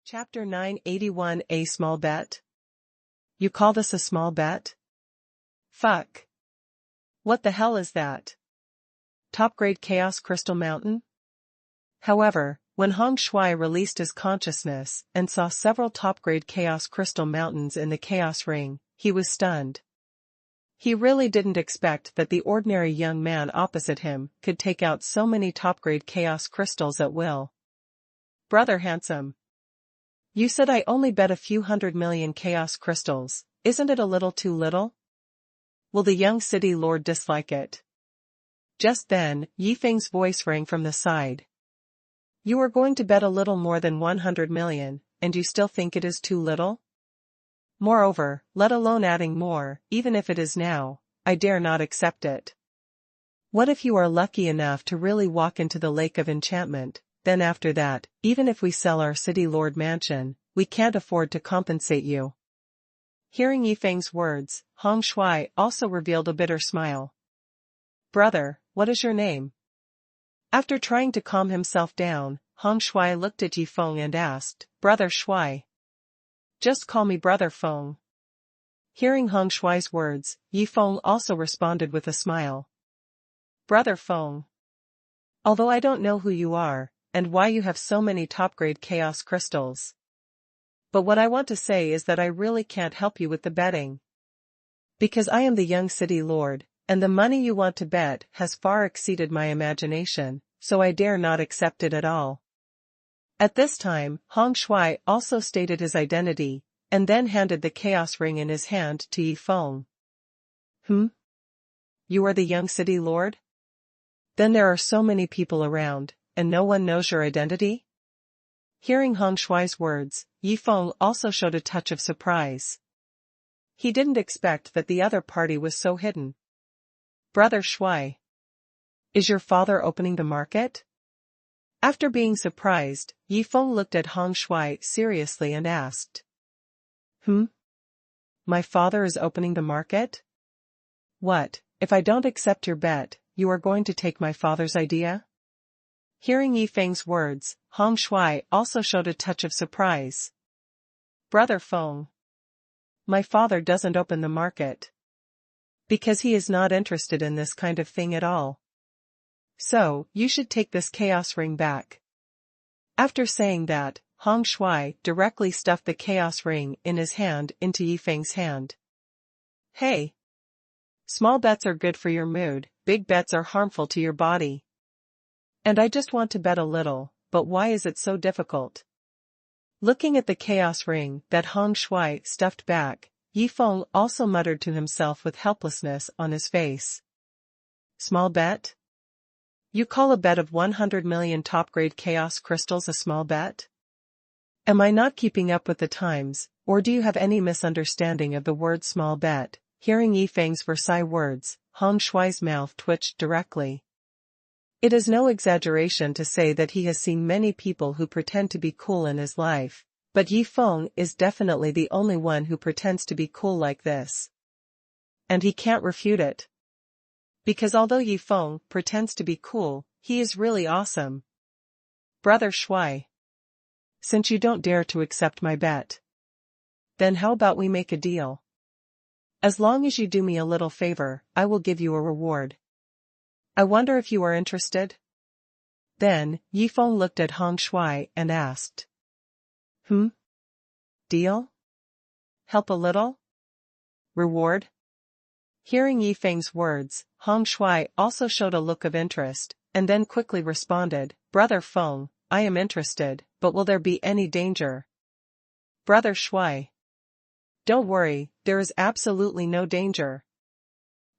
Chapter 981 A Small Bet? You call this a small bet? Fuck. What the hell is that? Top-grade Chaos Crystal Mountain? However, when Hong Shui released his consciousness and saw several top-grade Chaos Crystal Mountains in the Chaos Ring, he was stunned. He really didn't expect that the ordinary young man opposite him could take out so many top-grade Chaos Crystals at will. Brother Handsome. You said I only bet a few 100 million Chaos Crystals, isn't it a little too little? Will the young city lord dislike it? Just then, Yifeng's voice rang from the side. You are going to bet a little more than 100 million, and you still think it is too little? Moreover, let alone adding more, even if it is now, I dare not accept it. What if you are lucky enough to really walk into the Lake of Enchantment? Then after that, even if we sell our city lord mansion, we can't afford to compensate you. Hearing Yifeng's words, Hong Shui also revealed a bitter smile. Brother, what is your name? After trying to calm himself down, Hong Shui looked at Yifeng and asked, Brother Shui. Just call me Brother Feng. Hearing Hong Shui's words, Yifeng also responded with a smile. Brother Feng. Although I don't know who you are, and why you have so many top-grade chaos crystals. But what I want to say is that I really can't help you with the betting. Because I am the young city lord, and the money you want to bet has far exceeded my imagination, so I dare not accept it at all. At this time, Hong Shui also stated his identity, and then handed the chaos ring in his hand to Yifeng. You are the young city lord? Then there are so many people around, and no one knows your identity? Hearing Hong Shui's words, Yifeng also showed a touch of surprise. He didn't expect that the other party was so hidden. Brother Shui. Is your father opening the market? After being surprised, Yifeng looked at Hong Shui seriously and asked. My father is opening the market? What, if I don't accept your bet, you are going to take my father's idea? Hearing Yifeng's words, Hong Shui also showed a touch of surprise. Brother Feng. My father doesn't open the market. Because he is not interested in this kind of thing at all. So, you should take this chaos ring back. After saying that, Hong Shui directly stuffed the chaos ring in his hand into Yifeng's hand. Hey! Small bets are good for your mood, big bets are harmful to your body. And I just want to bet a little, but why is it so difficult? Looking at the chaos ring that Hong Shui stuffed back, Yifeng also muttered to himself with helplessness on his face. Small bet? You call a bet of 100 million top-grade chaos crystals a small bet? Am I not keeping up with the times, or do you have any misunderstanding of the word small bet? Hearing Yifeng's Versailles words, Hong Shui's mouth twitched directly. It is no exaggeration to say that he has seen many people who pretend to be cool in his life, but Yifeng is definitely the only one who pretends to be cool like this. And he can't refute it. Because although Yifeng pretends to be cool, he is really awesome. Brother Shui. Since you don't dare to accept my bet. Then how about we make a deal? As long as you do me a little favor, I will give you a reward. I wonder if you are interested? Then, Yifeng looked at Hong Shui and asked. Deal? Help a little? Reward? Hearing Yifeng's words, Hong Shui also showed a look of interest, and then quickly responded, Brother Feng, I am interested, but will there be any danger? Brother Shui. Don't worry, there is absolutely no danger.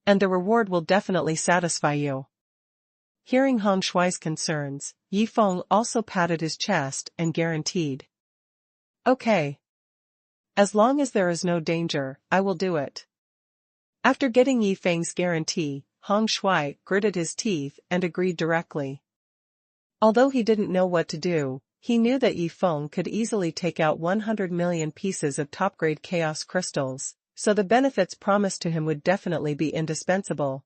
And the reward will definitely satisfy you. Hearing Hong Shui's concerns, Yifeng also patted his chest and guaranteed. Okay. As long as there is no danger, I will do it. After getting Yifeng's guarantee, Hong Shui gritted his teeth and agreed directly. Although he didn't know what to do, he knew that Yifeng could easily take out 100 million pieces of top-grade chaos crystals, so the benefits promised to him would definitely be indispensable.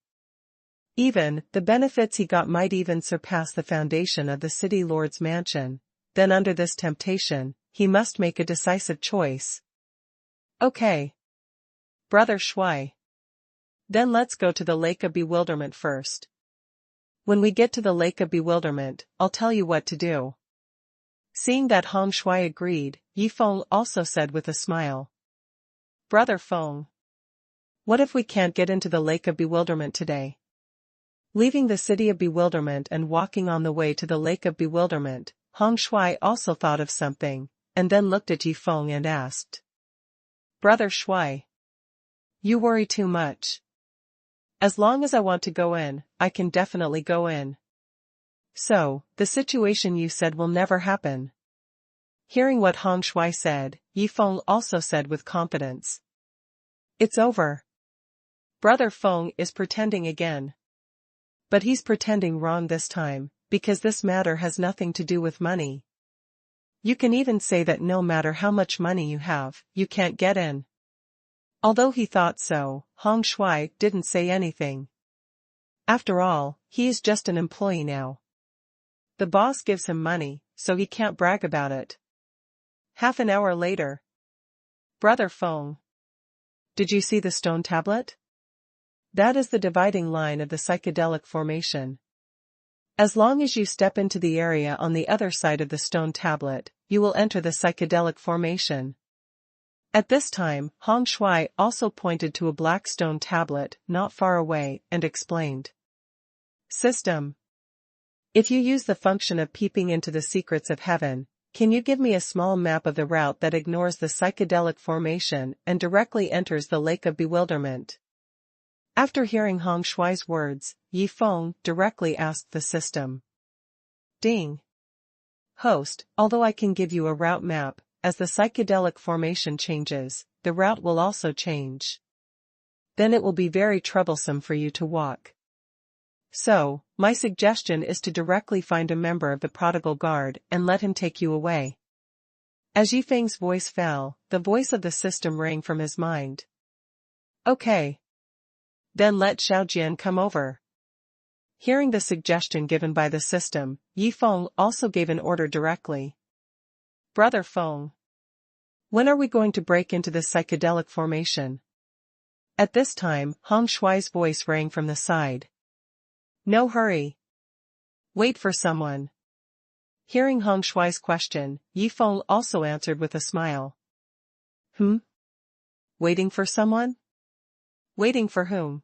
Even, the benefits he got might even surpass the foundation of the city lord's mansion. Then under this temptation, he must make a decisive choice. Okay. Brother Shui. Then let's go to the Lake of Bewilderment first. When we get to the Lake of Bewilderment, I'll tell you what to do. Seeing that Hong Shui agreed, Yi Feng also said with a smile. Brother Feng. What if we can't get into the Lake of Bewilderment today? Leaving the City of Bewilderment and walking on the way to the Lake of Bewilderment, Hong Shui also thought of something, and then looked at Yi Feng and asked. Brother Shui. You worry too much. As long as I want to go in, I can definitely go in. So, the situation you said will never happen. Hearing what Hong Shui said, Yi Feng also said with confidence. It's over. Brother Feng is pretending again. But he's pretending wrong this time, because this matter has nothing to do with money. You can even say that no matter how much money you have, you can't get in. Although he thought so, Hong Shui didn't say anything. After all, he is just an employee now. The boss gives him money, so he can't brag about it. Half an hour later. Brother Feng. Did you see the stone tablet? That is the dividing line of the psychedelic formation. As long as you step into the area on the other side of the stone tablet, you will enter the psychedelic formation. At this time, Hong Shui also pointed to a black stone tablet not far away and explained. System. If you use the function of peeping into the secrets of heaven, can you give me a small map of the route that ignores the psychedelic formation and directly enters the Lake of Bewilderment? After hearing Hong Shui's words, Yi Feng directly asked the system. Ding. Host, although I can give you a route map, as the psychedelic formation changes, the route will also change. Then it will be very troublesome for you to walk. So, my suggestion is to directly find a member of the prodigal guard and let him take you away. As Yi Feng's voice fell, the voice of the system rang from his mind. Okay. Then let Xiao Jian come over. Hearing the suggestion given by the system, Yi Feng also gave an order directly. Brother Feng. When are we going to break into this psychedelic formation? At this time, Hong Shui's voice rang from the side. No hurry. Wait for someone. Hearing Hong Shui's question, Yi Feng also answered with a smile. Waiting for someone? Waiting for whom?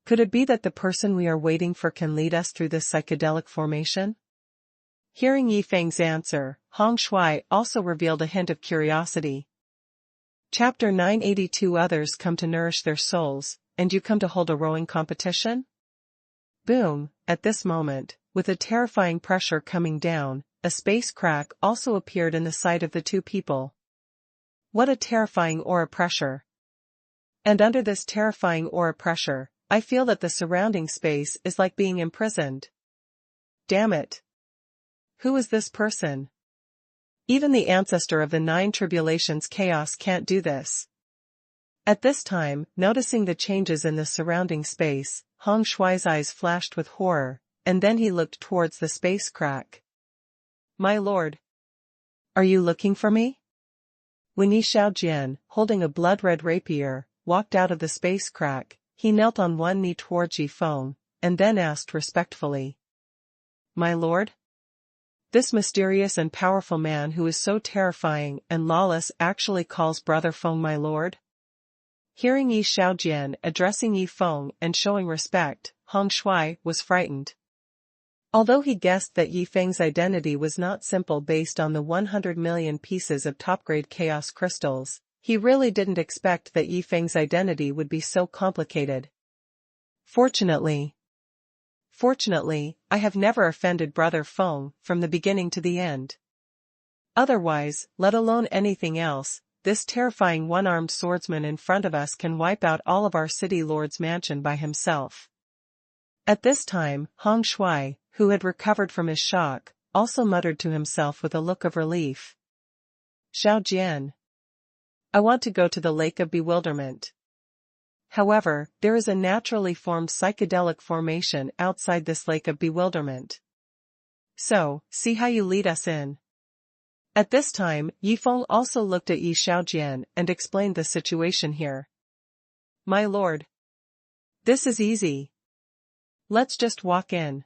Could it be that the person we are waiting for can lead us through this psychedelic formation? Hearing Yi Feng's answer, Hong Shui also revealed a hint of curiosity. Chapter 982. Others come to nourish their souls, and you come to hold a rowing competition? Boom, at this moment, with a terrifying pressure coming down, a space crack also appeared in the sight of the two people. What a terrifying aura pressure. And under this terrifying aura pressure, I feel that the surrounding space is like being imprisoned. Damn it. Who is this person? Even the ancestor of the 9 tribulations chaos can't do this. At this time, noticing the changes in the surrounding space, Hong Shui's eyes flashed with horror, and then he looked towards the space crack. My lord. Are you looking for me? When Yi Xiaojian, holding a blood-red rapier, walked out of the space crack, he knelt on one knee towards Yi Feng, and then asked respectfully. My lord? This mysterious and powerful man who is so terrifying and lawless actually calls Brother Feng my lord? Hearing Yi Xiaojian addressing Yi Feng and showing respect, Hong Shui was frightened. Although he guessed that Yi Feng's identity was not simple based on the 100 million pieces of top-grade chaos crystals, he really didn't expect that Yi Feng's identity would be so complicated. Fortunately, I have never offended Brother Feng from the beginning to the end. Otherwise, let alone anything else, this terrifying one-armed swordsman in front of us can wipe out all of our city lord's mansion by himself. At this time, Hong Shui, who had recovered from his shock, also muttered to himself with a look of relief. Xiao Jian. I want to go to the Lake of Bewilderment. However, there is a naturally formed psychedelic formation outside this Lake of Bewilderment. So, see how you lead us in. At this time, Yifeng also looked at Yi Xiaojian and explained the situation here. My lord. This is easy. Let's just walk in.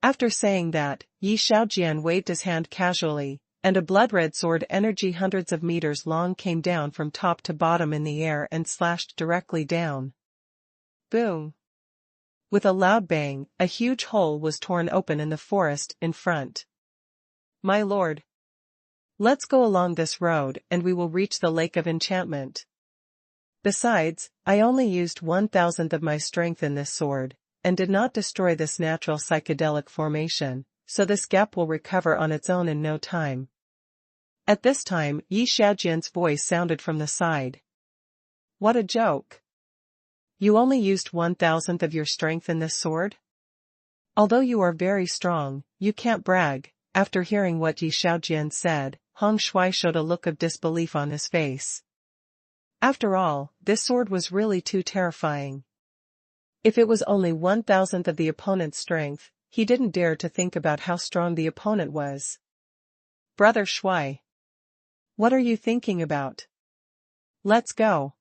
After saying that, Yi Xiaojian waved his hand casually, and a blood-red sword energy hundreds of meters long came down from top to bottom in the air and slashed directly down. Boom! With a loud bang, a huge hole was torn open in the forest in front. My lord. Let's go along this road and we will reach the Lake of Enchantment. Besides, I only used 1,000th of my strength in this sword, and did not destroy this natural psychedelic formation, so this gap will recover on its own in no time. At this time, Yi Xiaojian's voice sounded from the side. What a joke! You only used 1,000th of your strength in this sword? Although you are very strong, you can't brag. After hearing what Yi Xiaojian said, Hong Shui showed a look of disbelief on his face. After all, this sword was really too terrifying. If it was only 1,000th of the opponent's strength, he didn't dare to think about how strong the opponent was. Brother Shui. What are you thinking about? Let's go.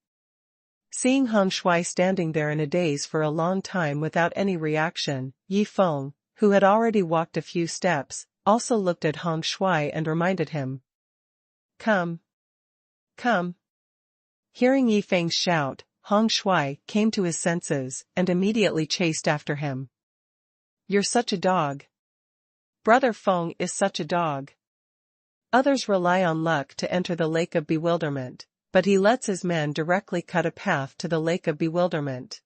Seeing Hong Shui standing there in a daze for a long time without any reaction, Yi Feng, who had already walked a few steps, also looked at Hong Shui and reminded him. Come. Come. Hearing Yi Feng's shout, Hong Shui came to his senses and immediately chased after him. You're such a dog. Brother Feng is such a dog. Others rely on luck to enter the Lake of Bewilderment, but he lets his men directly cut a path to the Lake of Bewilderment.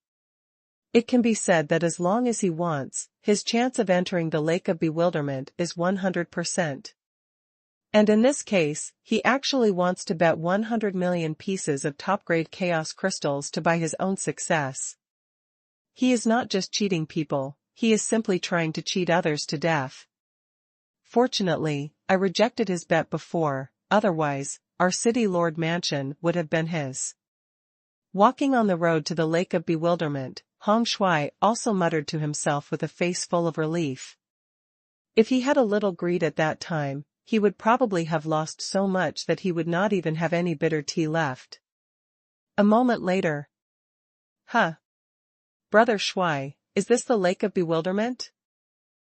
It can be said that as long as he wants, his chance of entering the Lake of Bewilderment is 100%. And in this case, he actually wants to bet 100 million pieces of top-grade chaos crystals to buy his own success. He is not just cheating people, he is simply trying to cheat others to death. Fortunately, I rejected his bet before, otherwise, our city lord mansion would have been his. Walking on the road to the Lake of Bewilderment, Hong Shui also muttered to himself with a face full of relief. If he had a little greed at that time, he would probably have lost so much that he would not even have any bitter tea left. A moment later. Huh. Brother Shui, is this the Lake of Bewilderment?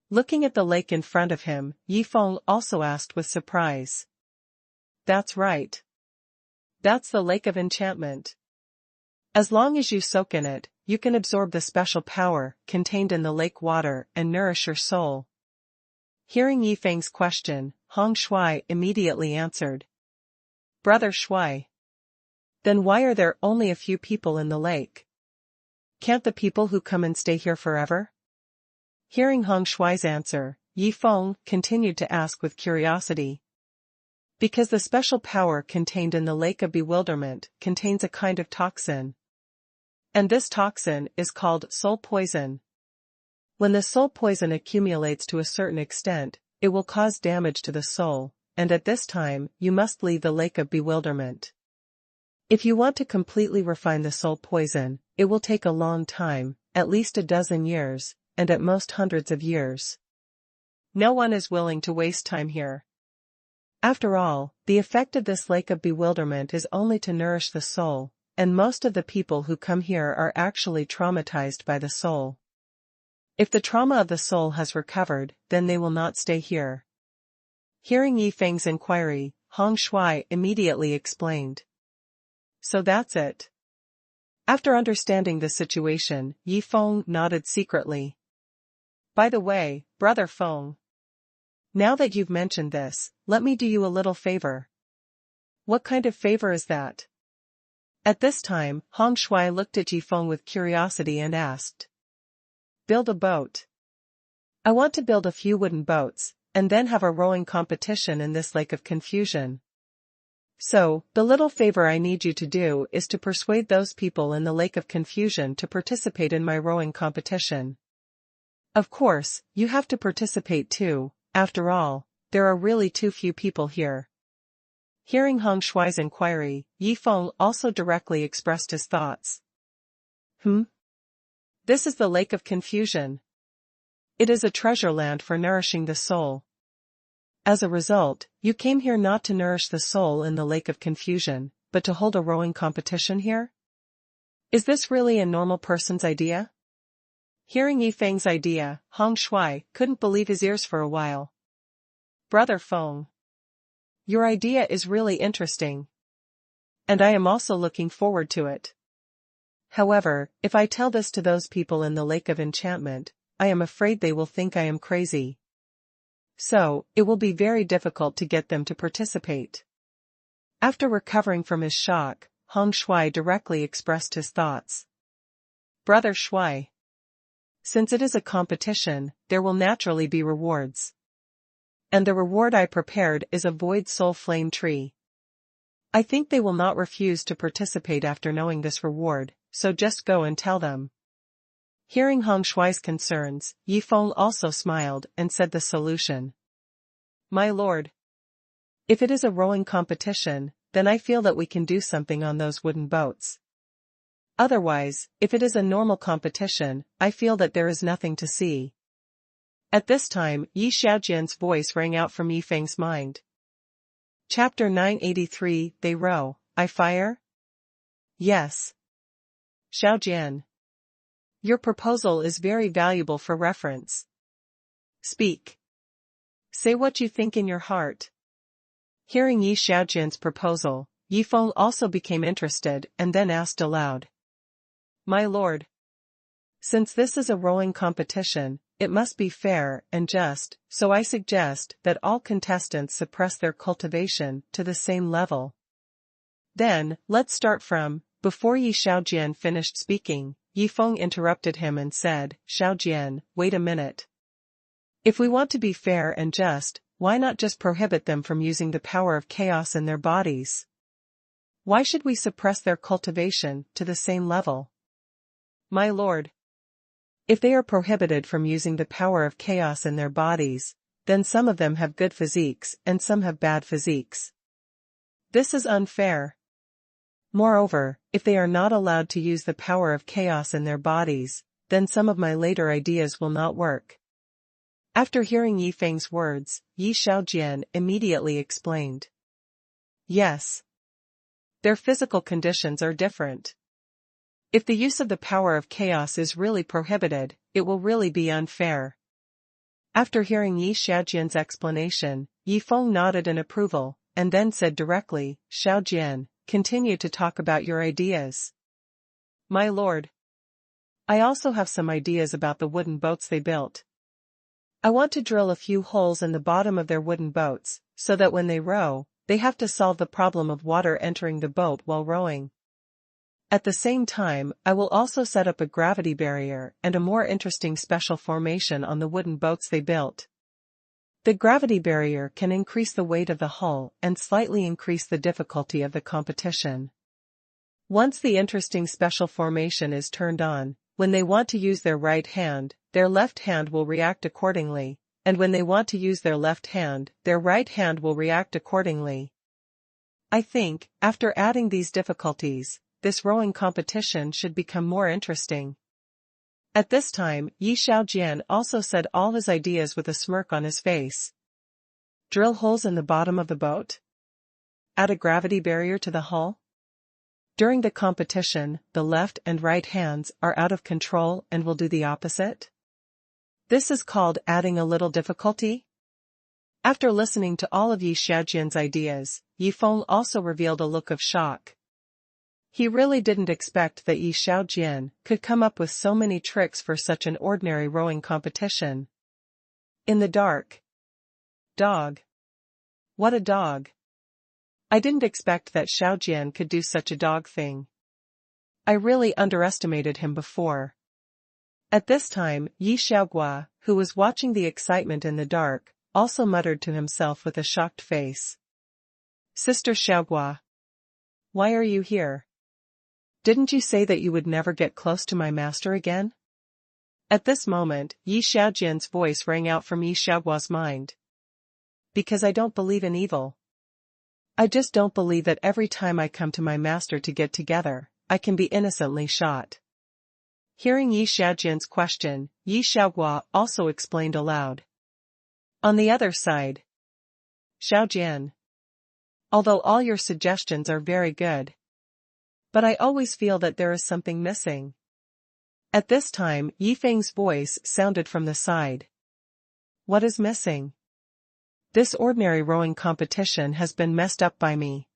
Looking at the lake in front of him, Yi Feng also asked with surprise. That's right. That's the Lake of Enchantment. As long as you soak in it, you can absorb the special power contained in the lake water and nourish your soul. Hearing Yi Feng's question, Hong Shui immediately answered. Brother Shui. Then why are there only a few people in the lake? Can't the people who come and stay here forever? Hearing Hong Shui's answer, Yi Feng continued to ask with curiosity. Because the special power contained in the Lake of Bewilderment contains a kind of toxin. And this toxin is called soul poison. When the soul poison accumulates to a certain extent, it will cause damage to the soul, and at this time, you must leave the Lake of Bewilderment. If you want to completely refine the soul poison, it will take a long time, at least a dozen years, and at most hundreds of years. No one is willing to waste time here. After all, the effect of this Lake of Bewilderment is only to nourish the soul, and most of the people who come here are actually traumatized by the soul. If the trauma of the soul has recovered, then they will not stay here. Hearing Yi Feng's inquiry, Hong Shui immediately explained. So that's it. After understanding the situation, Yi Feng nodded secretly. By the way, Brother Feng. Now that you've mentioned this, let me do you a little favor. What kind of favor is that? At this time, Hong Shui looked at Yi Feng with curiosity and asked. Build a boat. I want to build a few wooden boats, and then have a rowing competition in this lake of confusion. So, the little favor I need you to do is to persuade those people in the Lake of Confusion to participate in my rowing competition. Of course, you have to participate too, after all, there are really too few people here. Hearing Hong Shui's inquiry, Yi Feng also directly expressed his thoughts. This is the Lake of Confusion. It is a treasure land for nourishing the soul. As a result, you came here not to nourish the soul in the lake of confusion, but to hold a rowing competition here? Is this really a normal person's idea? Hearing Yifeng's idea, Hong Shui couldn't believe his ears for a while. Brother Feng, your idea is really interesting. And I am also looking forward to it. However, if I tell this to those people in the Lake of Enchantment, I am afraid they will think I am crazy. So, it will be very difficult to get them to participate. After recovering from his shock, Hong Shui directly expressed his thoughts. Brother Shui, since it is a competition, there will naturally be rewards. And the reward I prepared is a void soul flame tree. I think they will not refuse to participate after knowing this reward, so just go and tell them. Hearing Hong Shui's concerns, Yifeng also smiled and said the solution. My lord, if it is a rowing competition, then I feel that we can do something on those wooden boats. Otherwise, if it is a normal competition, I feel that there is nothing to see. At this time, Yi Xiaojian's voice rang out from Yifeng's mind. Chapter 983, They row, I fire? Yes. Xiaojian, your proposal is very valuable for reference. Speak. Say what you think in your heart. Hearing Yi Xiaojian's proposal, Yifeng also became interested and then asked aloud. My lord, since this is a rowing competition, it must be fair and just, so I suggest that all contestants suppress their cultivation to the same level. Then, let's start from. Before Yi Xiaojian finished speaking, Yifeng interrupted him and said, Xiaojian, wait a minute. If we want to be fair and just, why not just prohibit them from using the power of chaos in their bodies? Why should we suppress their cultivation to the same level? My lord, if they are prohibited from using the power of chaos in their bodies, then some of them have good physiques and some have bad physiques. This is unfair. Moreover, if they are not allowed to use the power of chaos in their bodies, then some of my later ideas will not work. After hearing Yifeng's words, Yi Xiaojian immediately explained. Yes. Their physical conditions are different. If the use of the power of chaos is really prohibited, it will really be unfair. After hearing Yi Xiaojian's explanation, Yifeng nodded in approval, and then said directly, Xiaojian, continue to talk about your ideas. My lord, I also have some ideas about the wooden boats they built. I want to drill a few holes in the bottom of their wooden boats, so that when they row, they have to solve the problem of water entering the boat while rowing. At the same time, I will also set up a gravity barrier and a more interesting special formation on the wooden boats they built. The gravity barrier can increase the weight of the hull and slightly increase the difficulty of the competition. Once the interesting special formation is turned on, when they want to use their right hand, their left hand will react accordingly, and when they want to use their left hand, their right hand will react accordingly. I think, after adding these difficulties, this rowing competition should become more interesting. At this time, Yi Xiaojian also said all his ideas with a smirk on his face. Drill holes in the bottom of the boat? Add a gravity barrier to the hull? During the competition, the left and right hands are out of control and will do the opposite? This is called adding a little difficulty? After listening to all of Yi Xiaojian's ideas, Yifeng also revealed a look of shock. He really didn't expect that Yi Xiaojian could come up with so many tricks for such an ordinary rowing competition. In the dark. Dog. What a dog. I didn't expect that Xiaojian could do such a dog thing. I really underestimated him before. At this time, Yi Xiaogua, who was watching the excitement in the dark, also muttered to himself with a shocked face. Sister Xiaogua. Why are you here? Didn't you say that you would never get close to my master again? At this moment, Yi Xiaojian's voice rang out from Yi Xiaogua's mind. Because I don't believe in evil. I just don't believe that every time I come to my master to get together, I can be innocently shot. Hearing Yi Xiaojian's question, Yi Xiaogua also explained aloud. On the other side. Xiao Jian. Although all your suggestions are very good. But I always feel that there is something missing. At this time, Yifeng's voice sounded from the side. What is missing? This ordinary rowing competition has been messed up by me.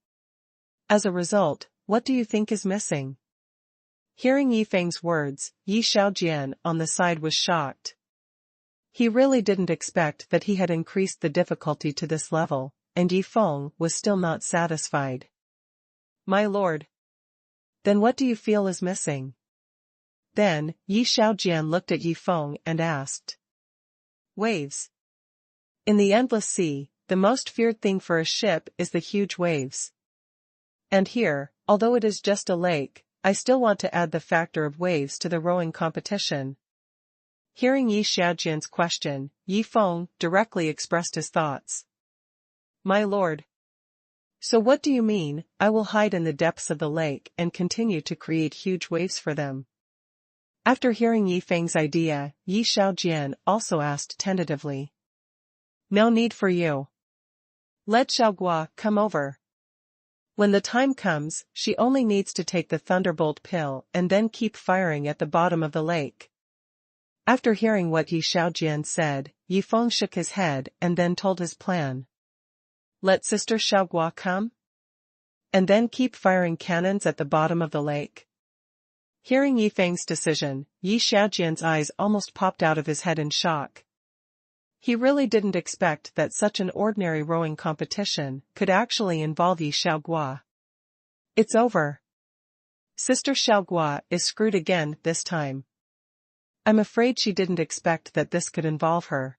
As a result, what do you think is missing? Hearing Yifeng's words, Yi Xiaojian on the side was shocked. He really didn't expect that he had increased the difficulty to this level, and Yifeng was still not satisfied. My lord. Then what do you feel is missing? Then, Yi Xiaojian looked at Yifeng and asked. Waves. In the endless sea, the most feared thing for a ship is the huge waves. And here, although it is just a lake, I still want to add the factor of waves to the rowing competition. Hearing Yi Xiaojian's question, Yifeng directly expressed his thoughts. My lord. So what do you mean, I will hide in the depths of the lake and continue to create huge waves for them? After hearing Yifeng's idea, Yi Xiaojian also asked tentatively. No need for you. Let Xiaoguo come over. When the time comes, she only needs to take the thunderbolt pill and then keep firing at the bottom of the lake. After hearing what Yi Xiaojian said, Yifeng shook his head and then told his plan. Let Sister Xiaoguo come? And then keep firing cannons at the bottom of the lake. Hearing Yifeng's decision, Yi Xiaojian's eyes almost popped out of his head in shock. He really didn't expect that such an ordinary rowing competition could actually involve Yi Xiaoguo. It's over. Sister Xiaoguo is screwed again this time. I'm afraid she didn't expect that this could involve her.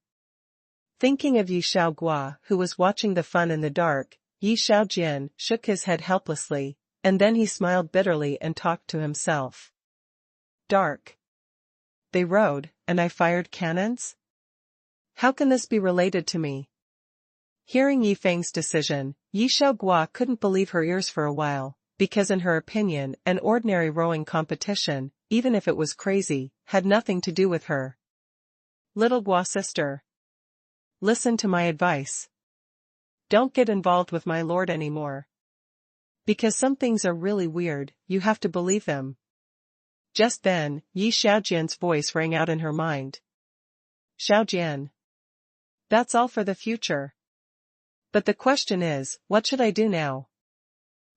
Thinking of Yi Xiaoguo, who was watching the fun in the dark, Yi Xiaojian shook his head helplessly, and then he smiled bitterly and talked to himself. Dark. They rowed, and I fired cannons? How can this be related to me? Hearing Yifeng's decision, Yi Xiaoguo couldn't believe her ears for a while, because in her opinion, an ordinary rowing competition, even if it was crazy, had nothing to do with her. Little Guo sister. Listen to my advice. Don't get involved with my lord anymore. Because some things are really weird, you have to believe them. Just then, Yi Xiaojian's voice rang out in her mind. Xiaojian. That's all for the future. But the question is, what should I do now?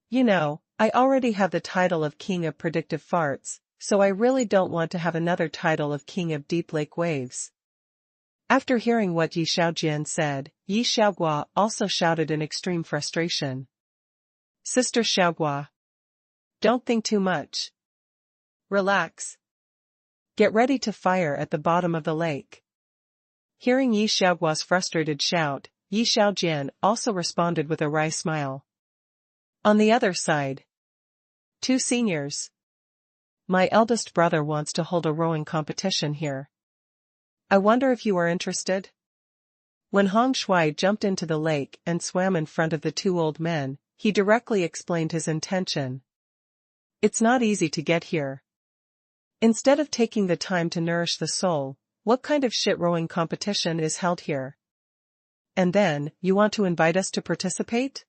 You know, I already have the title of King of Predictive Farts, so I really don't want to have another title of King of Deep Lake Waves. After hearing what Yi Xiaojian said, Yi Xiaoguo also shouted in extreme frustration. Sister Xiaoguo. Don't think too much. Relax. Get ready to fire at the bottom of the lake. Hearing Yi Xiaoguo's frustrated shout, Yi Xiaojian also responded with a wry smile. On the other side. 2 seniors. My eldest brother wants to hold a rowing competition here. I wonder if you are interested? When Hong Shui jumped into the lake and swam in front of the 2 old men, he directly explained his intention. It's not easy to get here. Instead of taking the time to nourish the soul, what kind of shit rowing competition is held here? And then, you want to invite us to participate?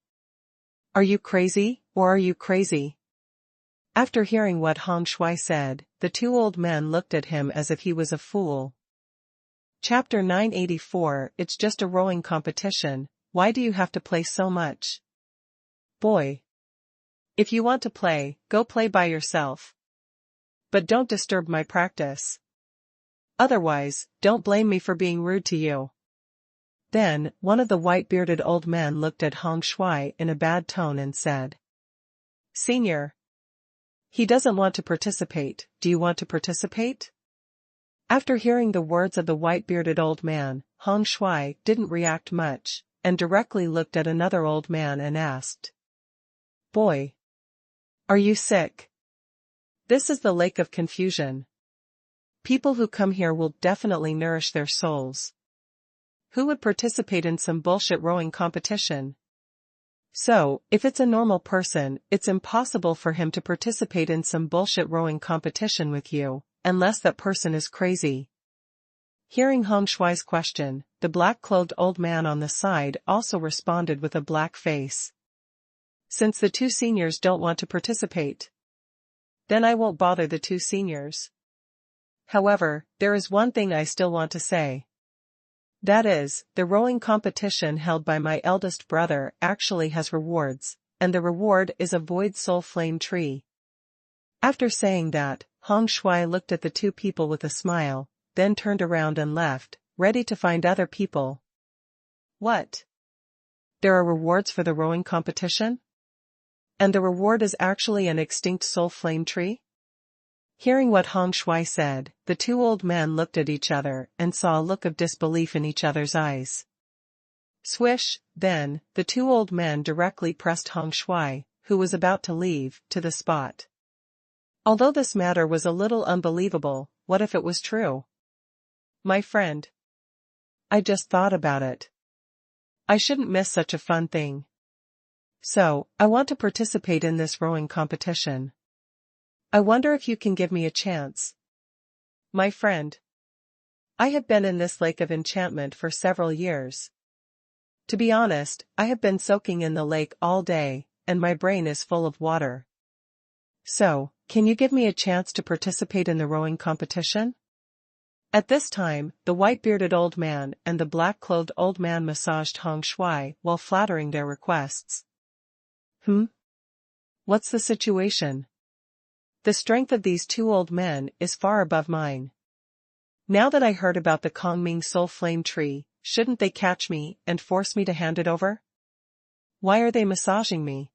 Are you crazy, or are you crazy? After hearing what Hong Shui said, the 2 old men looked at him as if he was a fool. Chapter 984. It's just a rowing competition, why do you have to play so much? Boy. If you want to play, go play by yourself. But don't disturb my practice. Otherwise, don't blame me for being rude to you. Then, one of the white-bearded old men looked at Hong Shui in a bad tone and said. Senior. He doesn't want to participate, do you want to participate? After hearing the words of the white-bearded old man, Hong Shui didn't react much, and directly looked at another old man and asked. Boy. Are you sick? This is the Lake of Confusion. People who come here will definitely nourish their souls. Who would participate in some bullshit rowing competition? So, if it's a normal person, it's impossible for him to participate in some bullshit rowing competition with you, unless that person is crazy. Hearing Hong Shuai's question, the black-clothed old man on the side also responded with a black face. Since the two seniors don't want to participate, then I won't bother the two seniors. However, there is one thing I still want to say. That is, the rowing competition held by my eldest brother actually has rewards, and the reward is a void soul flame tree. After saying that, Hong Shuai looked at the two people with a smile, then turned around and left, ready to find other people. What? There are rewards for the rowing competition? And the reward is actually an extinct soul flame tree? Hearing what Hong Shuai said, the two old men looked at each other and saw a look of disbelief in each other's eyes. Swish, then, the two old men directly pressed Hong Shuai, who was about to leave, to the spot. Although this matter was a little unbelievable, what if it was true? My friend. I just thought about it. I shouldn't miss such a fun thing. So, I want to participate in this rowing competition. I wonder if you can give me a chance. My friend. I have been in this lake of enchantment for several years. To be honest, I have been soaking in the lake all day, and my brain is full of water. So, can you give me a chance to participate in the rowing competition? At this time, the white-bearded old man and the black-clothed old man massaged Hong Shuai while flattering their requests. What's the situation? The strength of these two old men is far above mine. Now that I heard about the Kongming Soul Flame Tree, shouldn't they catch me and force me to hand it over? Why are they massaging me?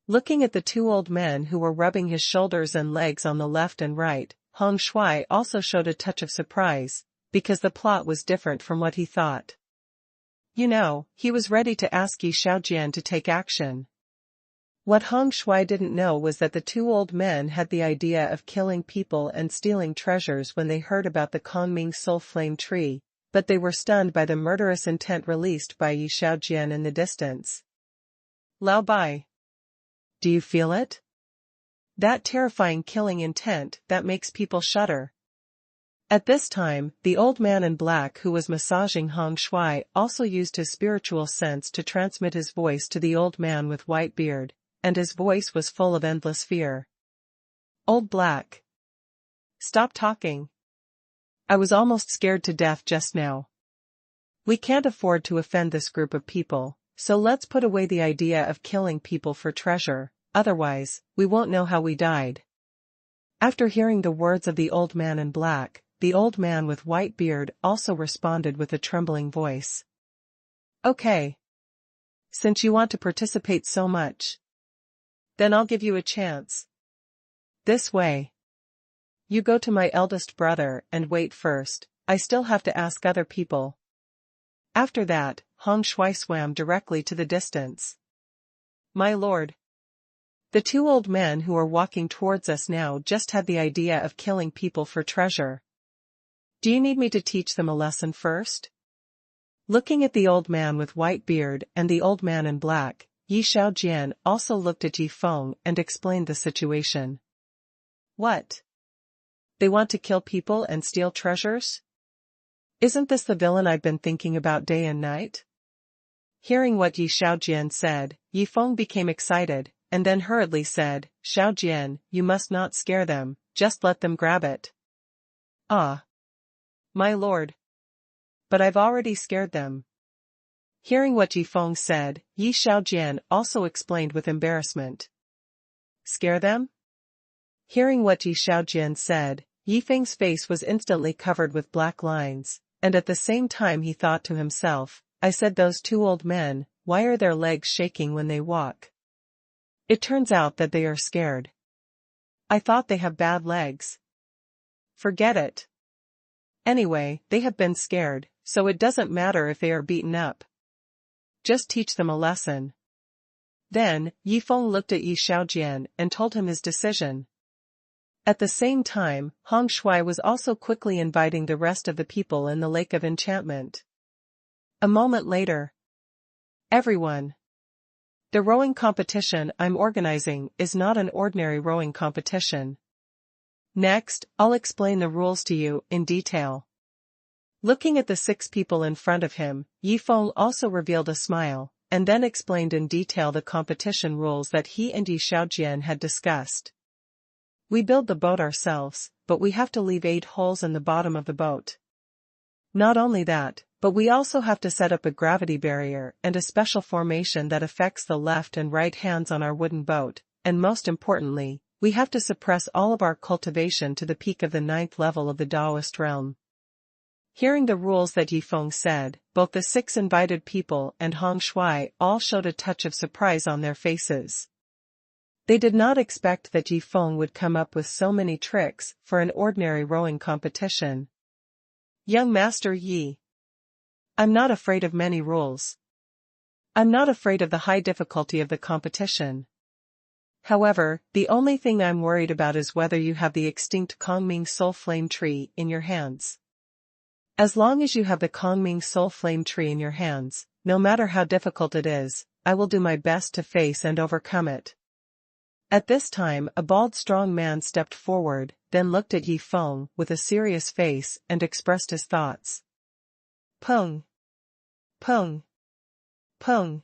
Looking at the two old men who were rubbing his shoulders and legs on the left and right, Hong Shuai also showed a touch of surprise, because the plot was different from what he thought. You know, he was ready to ask Yi Shaojian to take action. What Hong Shuai didn't know was that the two old men had the idea of killing people and stealing treasures when they heard about the Kongming Soul Flame Tree, but they were stunned by the murderous intent released by Yi Shaojian in the distance. Lao Bai. Do you feel it? That terrifying killing intent that makes people shudder. At this time, the old man in black who was massaging Hong Shuai also used his spiritual sense to transmit his voice to the old man with white beard, and his voice was full of endless fear. Old Black. Stop talking. I was almost scared to death just now. We can't afford to offend this group of people, so let's put away the idea of killing people for treasure, otherwise, we won't know how we died. After hearing the words of the old man in black, the old man with white beard also responded with a trembling voice. Okay. Since you want to participate so much, then I'll give you a chance. This way. You go to my eldest brother and wait first, I still have to ask other people. After that, Hong Shuai swam directly to the distance. My lord. The two old men who are walking towards us now just had the idea of killing people for treasure. Do you need me to teach them a lesson first? Looking at the old man with white beard and the old man in black, Yi Shaojian also looked at Yi Feng and explained the situation. What? They want to kill people and steal treasures? Isn't this the villain I've been thinking about day and night? Hearing what Yi Shaojian said, Yi Feng became excited, and then hurriedly said, Shaojian, you must not scare them, just let them grab it. Ah. My lord. But I've already scared them. Hearing what Yi Feng said, Yi Shaojian also explained with embarrassment. Scare them? Hearing what Yi Shaojian said, Yi Feng's face was instantly covered with black lines, and at the same time he thought to himself, I said those two old men, why are their legs shaking when they walk? It turns out that they are scared. I thought they have bad legs. Forget it. Anyway, they have been scared, so it doesn't matter if they are beaten up. Just teach them a lesson. Then, Yi Feng looked at Yi Shaojian and told him his decision. At the same time, Hong Shuai was also quickly inviting the rest of the people in the Lake of Enchantment. A moment later. Everyone. The rowing competition I'm organizing is not an ordinary rowing competition. Next, I'll explain the rules to you in detail. Looking at the 6 people in front of him, Yifeng also revealed a smile, and then explained in detail the competition rules that he and Yi Xiaojian had discussed. We build the boat ourselves, but we have to leave 8 holes in the bottom of the boat. Not only that, but we also have to set up a gravity barrier and a special formation that affects the left and right hands on our wooden boat, and most importantly, we have to suppress all of our cultivation to the peak of the 9th level of the Taoist realm. Hearing the rules that Yifeng said, both the 6 invited people and Hong Shui all showed a touch of surprise on their faces. They did not expect that Yifeng would come up with so many tricks for an ordinary rowing competition. Young Master Yi. I'm not afraid of many rules. I'm not afraid of the high difficulty of the competition. However, the only thing I'm worried about is whether you have the extinct Kongming Soul Flame Tree in your hands. As long as you have the Kongming Soul Flame Tree in your hands, no matter how difficult it is, I will do my best to face and overcome it. At this time a bald strong man stepped forward, then looked at Yifeng with a serious face and expressed his thoughts. Peng. Peng. Peng.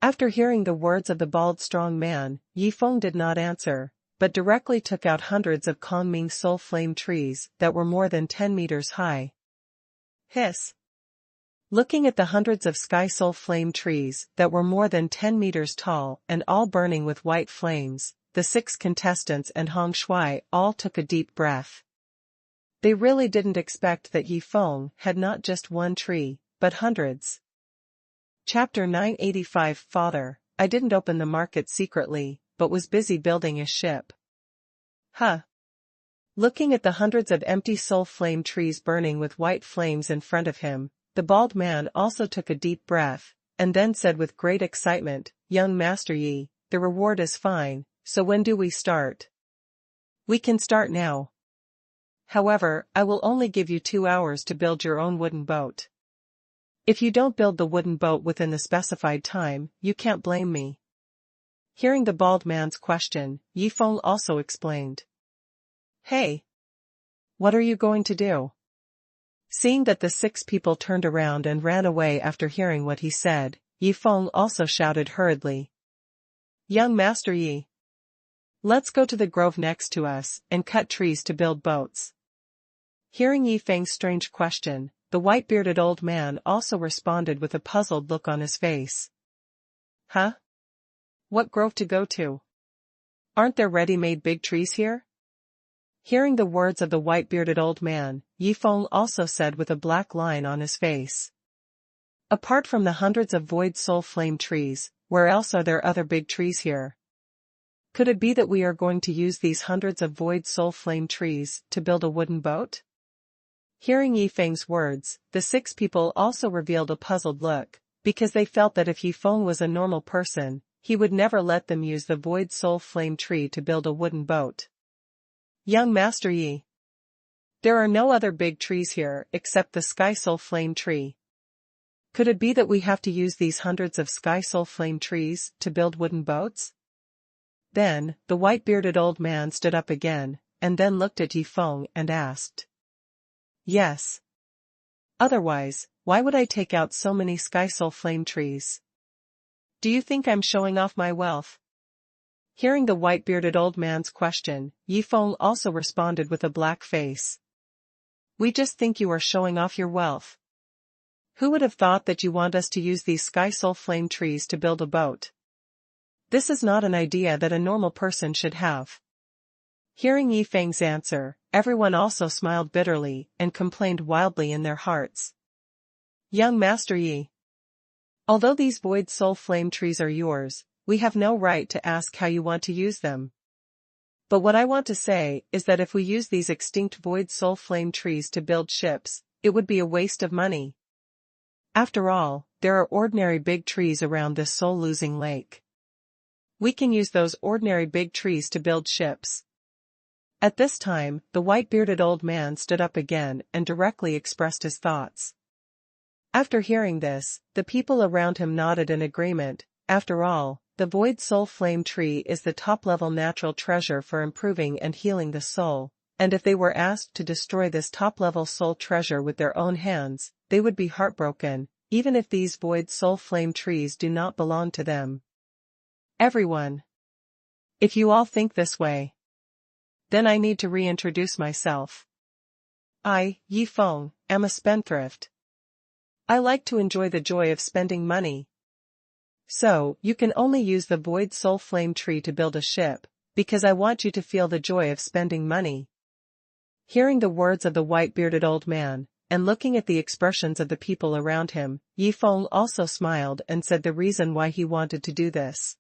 After hearing the words of the bald strong man, Yifeng did not answer, but directly took out hundreds of Kongming Soul Flame trees that were more than 10 meters high. Hiss. Looking at the hundreds of sky soul flame trees that were more than 10 meters tall and all burning with white flames, the 6 contestants and Hong Shui all took a deep breath. They really didn't expect that Yifeng had not just one tree, but hundreds. Chapter 985 Father, I didn't open the market secretly, but was busy building a ship. Huh. Looking at the hundreds of empty soul flame trees burning with white flames in front of him, the bald man also took a deep breath, and then said with great excitement, Young Master Yi, the reward is fine, so when do we start? We can start now. However, I will only give you 2 hours to build your own wooden boat. If you don't build the wooden boat within the specified time, you can't blame me. Hearing the bald man's question, Yifeng also explained. Hey! What are you going to do? Seeing that the 6 people turned around and ran away after hearing what he said, Yifeng also shouted hurriedly. Young Master Yi. Let's go to the grove next to us and cut trees to build boats. Hearing Yifeng's strange question, the white-bearded old man also responded with a puzzled look on his face. Huh? What grove to go to? Aren't there ready-made big trees here? Hearing the words of the white-bearded old man, Yifeng also said with a black line on his face. Apart from the hundreds of void soul flame trees, where else are there other big trees here? Could it be that we are going to use these hundreds of void soul flame trees to build a wooden boat? Hearing Yifeng's words, the 6 people also revealed a puzzled look, because they felt that if Yifeng was a normal person, he would never let them use the void soul flame tree to build a wooden boat. Young Master Yi. There are no other big trees here except the Sky Soul Flame tree. Could it be that we have to use these hundreds of Sky Soul Flame trees to build wooden boats? Then, the white-bearded old man stood up again, and then looked at Yifeng and asked. Yes. Otherwise, why would I take out so many Sky Soul Flame trees? Do you think I'm showing off my wealth? Hearing the white-bearded old man's question, Yifeng also responded with a black face. We just think you are showing off your wealth. Who would have thought that you want us to use these Sky Soul Flame trees to build a boat? This is not an idea that a normal person should have. Hearing Yifeng's answer, everyone also smiled bitterly and complained wildly in their hearts. Young Master Yi. Although these void soul flame trees are yours, we have no right to ask how you want to use them. But what I want to say is that if we use these extinct void soul flame trees to build ships, it would be a waste of money. After all, there are ordinary big trees around this soul-losing lake. We can use those ordinary big trees to build ships. At this time, the white-bearded old man stood up again and directly expressed his thoughts. After hearing this, the people around him nodded in agreement. After all, the void soul flame tree is the top-level natural treasure for improving and healing the soul, and if they were asked to destroy this top-level soul treasure with their own hands, they would be heartbroken, even if these void soul flame trees do not belong to them. Everyone. If you all think this way, then I need to reintroduce myself. I, Yi Feng, am a spendthrift. I like to enjoy the joy of spending money. So, you can only use the void soul flame tree to build a ship, because I want you to feel the joy of spending money. Hearing the words of the white-bearded old man, and looking at the expressions of the people around him, Yi Feng also smiled and said the reason why he wanted to do this.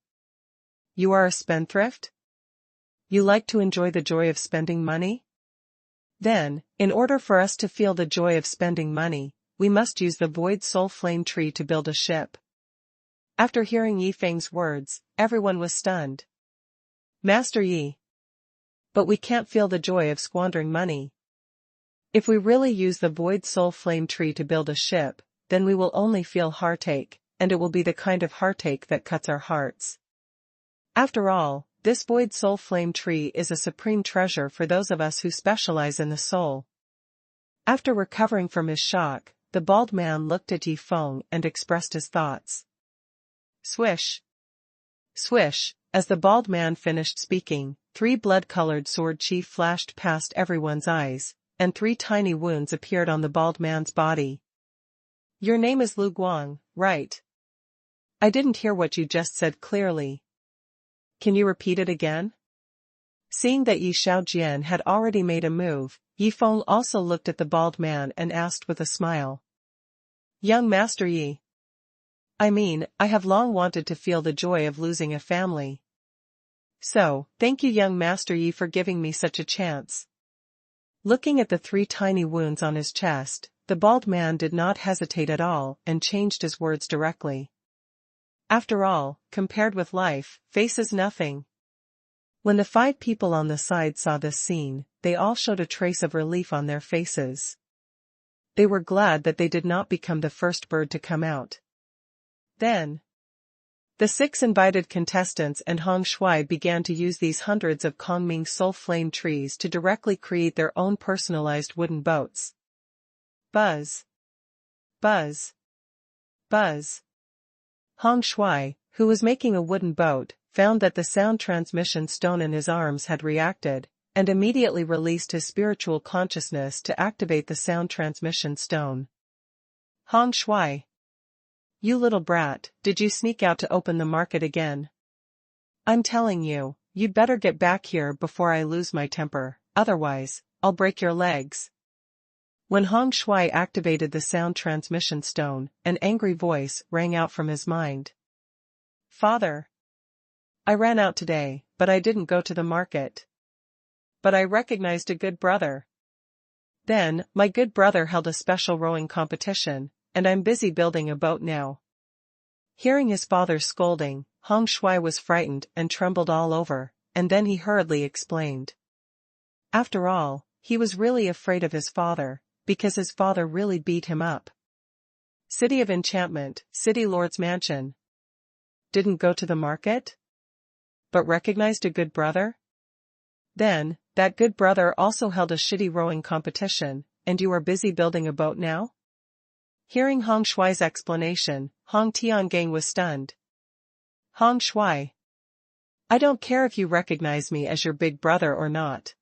You are a spendthrift? You like to enjoy the joy of spending money? Then, in order for us to feel the joy of spending money, we must use the void soul flame tree to build a ship. After hearing Yi Feng's words, everyone was stunned. Master Yi. But we can't feel the joy of squandering money. If we really use the void soul flame tree to build a ship, then we will only feel heartache, and it will be the kind of heartache that cuts our hearts. After all, this void soul flame tree is a supreme treasure for those of us who specialize in the soul. After recovering from his shock, the bald man looked at Yi Feng and expressed his thoughts. Swish. Swish, as the bald man finished speaking, 3 blood-colored sword chi flashed past everyone's eyes, and 3 tiny wounds appeared on the bald man's body. Your name is Lu Guang, right? I didn't hear what you just said clearly. Can you repeat it again? Seeing that Yi Shaojian had already made a move, Yi Feng also looked at the bald man and asked with a smile. Young Master Yi. I mean, I have long wanted to feel the joy of losing a family. So, thank you young Master Yi for giving me such a chance. Looking at the 3 tiny wounds on his chest, the bald man did not hesitate at all and changed his words directly. After all, compared with life, face is nothing. When the 5 people on the side saw this scene, they all showed a trace of relief on their faces. They were glad that they did not become the first bird to come out. Then, the 6 invited contestants and Hong Shui began to use these hundreds of Kongming soul flame trees to directly create their own personalized wooden boats. Buzz. Buzz. Buzz. Hong Shui, who was making a wooden boat, found that the sound transmission stone in his arms had reacted, and immediately released his spiritual consciousness to activate the sound transmission stone. Hong Shui. You little brat, did you sneak out to open the market again? I'm telling you, you'd better get back here before I lose my temper, otherwise, I'll break your legs. When Hong Shui activated the sound transmission stone, an angry voice rang out from his mind. Father. I ran out today, but I didn't go to the market. But I recognized a good brother. Then, my good brother held a special rowing competition, and I'm busy building a boat now. Hearing his father's scolding, Hong Shui was frightened and trembled all over, and then he hurriedly explained. After all, he was really afraid of his father, because his father really beat him up. City of Enchantment, City Lord's Mansion. Didn't go to the market? But recognized a good brother? Then, that good brother also held a shitty rowing competition, and you are busy building a boat now? Hearing Hong Shui's explanation, Hong Tiangang was stunned. Hong Shui. I don't care if you recognize me as your big brother or not.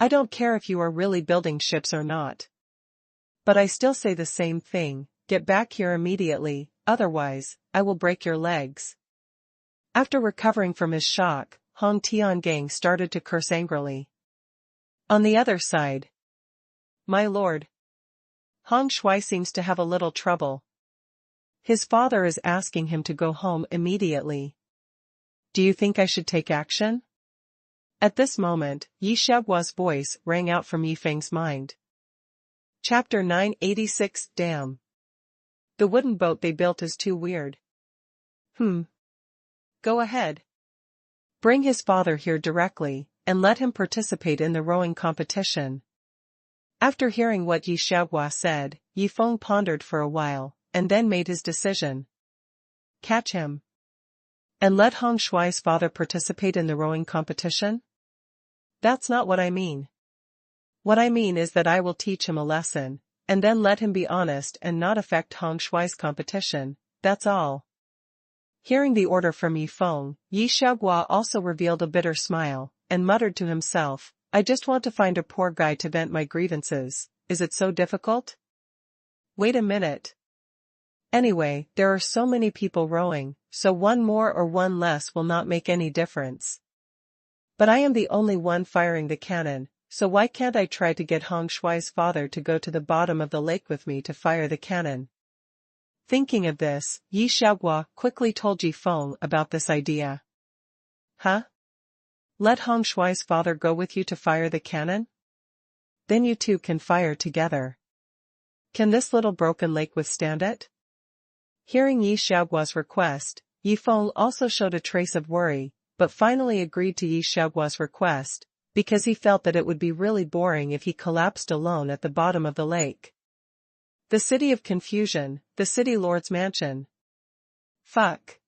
I don't care if you are really building ships or not. But I still say the same thing, get back here immediately, otherwise, I will break your legs. After recovering from his shock, Hong Tiangang started to curse angrily. On the other side. My lord. Hong Shui seems to have a little trouble. His father is asking him to go home immediately. Do you think I should take action? At this moment, Yi Xiaogua's voice rang out from Yi Feng's mind. Chapter 986 Damn. The wooden boat they built is too weird. Go ahead. Bring his father here directly, and let him participate in the rowing competition. After hearing what Yi Xiaogua said, Yi Feng pondered for a while, and then made his decision. Catch him. And let Hong Shui's father participate in the rowing competition? That's not what I mean. What I mean is that I will teach him a lesson, and then let him be honest and not affect Hong Shuai's competition, that's all. Hearing the order from Yi Feng, Yi Xiaoguo also revealed a bitter smile, and muttered to himself, I just want to find a poor guy to vent my grievances, is it so difficult? Wait a minute. Anyway, there are so many people rowing, so one more or one less will not make any difference. But I am the only one firing the cannon, so why can't I try to get Hong Shuai's father to go to the bottom of the lake with me to fire the cannon? Thinking of this, Yi Xiaoguo quickly told Yi Feng about this idea. Huh? Let Hong Shuai's father go with you to fire the cannon? Then you two can fire together. Can this little broken lake withstand it? Hearing Yi Xiaoguo's request, Yi Feng also showed a trace of worry, but finally agreed to Yi Xiaoguo's request, because he felt that it would be really boring if he collapsed alone at the bottom of the lake. The City of Confusion, the City Lord's Mansion. Fuck.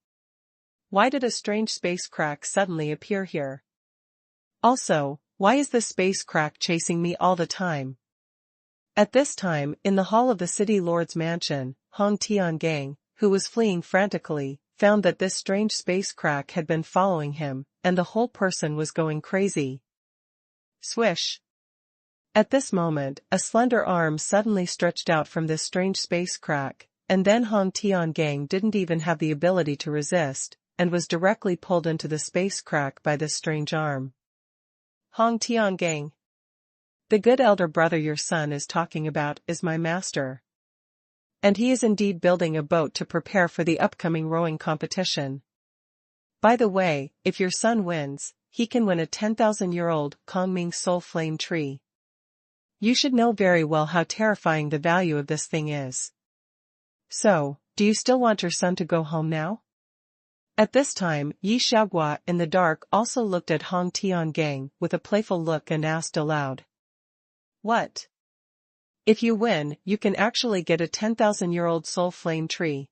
Why did a strange space crack suddenly appear here? Also, why is this space crack chasing me all the time? At this time, in the hall of the City Lord's Mansion, Hong Tiangang, who was fleeing frantically, found that this strange space crack had been following him, and the whole person was going crazy. Swish. At this moment, a slender arm suddenly stretched out from this strange space crack, and then Hong Tiangang didn't even have the ability to resist, and was directly pulled into the space crack by this strange arm. Hong Tiangang. The good elder brother your son is talking about is my master. And he is indeed building a boat to prepare for the upcoming rowing competition. By the way, if your son wins, he can win a 10,000-year-old Kongming soul flame tree. You should know very well how terrifying the value of this thing is. So, do you still want your son to go home now? At this time, Yi Xiaoguo in the dark also looked at Hong Tiangang with a playful look and asked aloud. What? If you win, you can actually get a 10,000-year-old soul flame tree.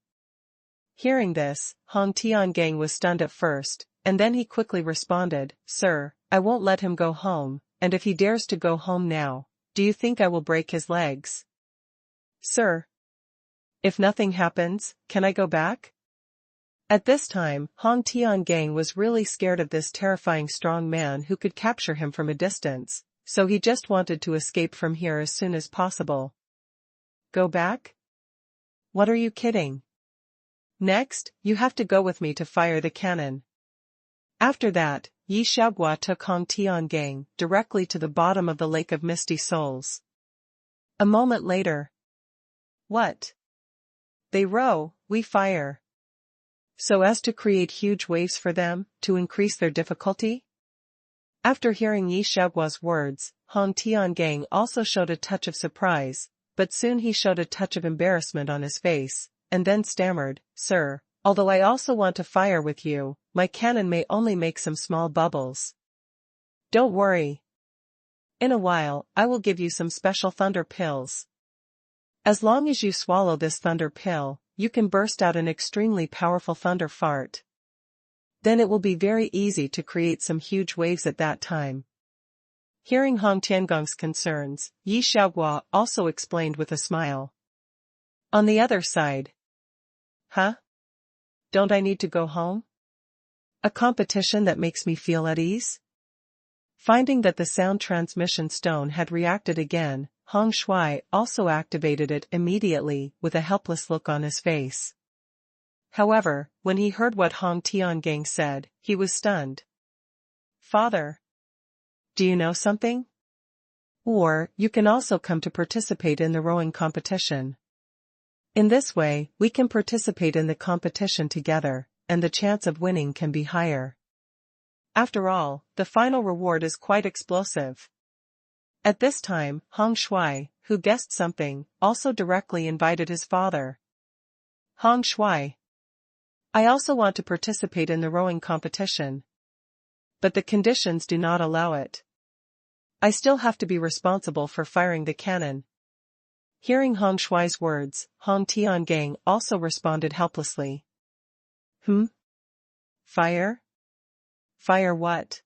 Hearing this, Hong Tiangang was stunned at first, and then he quickly responded, Sir, I won't let him go home, and if he dares to go home now, do you think I will break his legs? Sir. If nothing happens, can I go back? At this time, Hong Tiangang was really scared of this terrifying strong man who could capture him from a distance, so he just wanted to escape from here as soon as possible. Go back? What are you kidding? Next, you have to go with me to fire the cannon. After that, Yi Xiaoguo took Hong Tiangang directly to the bottom of the Lake of Misty Souls. A moment later. What? They row, we fire. So as to create huge waves for them, to increase their difficulty? After hearing Yi Xiaoguo's words, Hong Tiangang also showed a touch of surprise, but soon he showed a touch of embarrassment on his face, and then stammered, Sir, although I also want to fire with you, my cannon may only make some small bubbles. Don't worry. In a while, I will give you some special thunder pills. As long as you swallow this thunder pill, you can burst out an extremely powerful thunder fart. Then it will be very easy to create some huge waves at that time. Hearing Hong Tiangong's concerns, Yi Xiaoguo also explained with a smile. On the other side. Huh? Don't I need to go home? A competition that makes me feel at ease? Finding that the sound transmission stone had reacted again, Hong Shuai also activated it immediately with a helpless look on his face. However, when he heard what Hong Tiangang said, he was stunned. Father. Do you know something? Or, you can also come to participate in the rowing competition. In this way, we can participate in the competition together, and the chance of winning can be higher. After all, the final reward is quite explosive. At this time, Hong Shuai, who guessed something, also directly invited his father. Hong Shuai. I also want to participate in the rowing competition. But the conditions do not allow it. I still have to be responsible for firing the cannon. Hearing Hong Shuai's words, Hong Tiangang also responded helplessly. Fire? Fire what?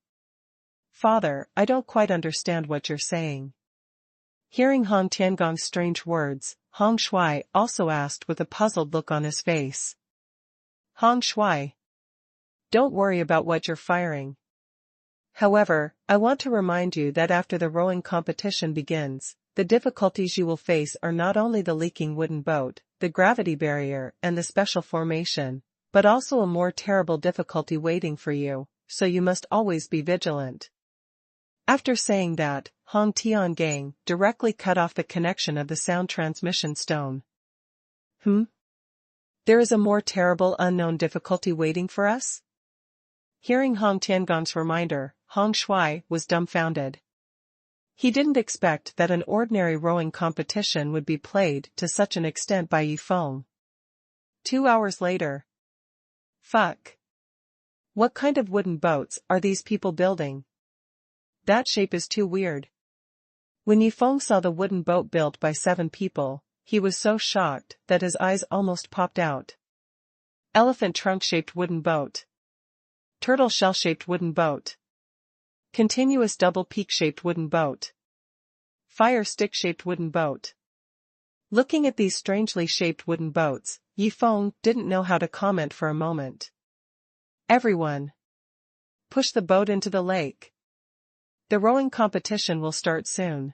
Father, I don't quite understand what you're saying. Hearing Hong Tiangong's strange words, Hong Shui also asked with a puzzled look on his face. Hong Shui, don't worry about what you're firing. However, I want to remind you that after the rowing competition begins, the difficulties you will face are not only the leaking wooden boat, the gravity barrier, and the special formation, but also a more terrible difficulty waiting for you, so you must always be vigilant. After saying that, Hong Tiangang directly cut off the connection of the sound transmission stone. There is a more terrible unknown difficulty waiting for us? Hearing Hong Tiangong's reminder, Hong Shui was dumbfounded. He didn't expect that an ordinary rowing competition would be played to such an extent by Yifeng. 2 hours later. Fuck. What kind of wooden boats are these people building? That shape is too weird. When Yifeng saw the wooden boat built by 7 people, he was so shocked that his eyes almost popped out. Elephant trunk-shaped wooden boat. Turtle shell-shaped wooden boat. Continuous double peak-shaped wooden boat. Fire stick-shaped wooden boat. Looking at these strangely shaped wooden boats, Yifeng didn't know how to comment for a moment. Everyone, push the boat into the lake. The rowing competition will start soon.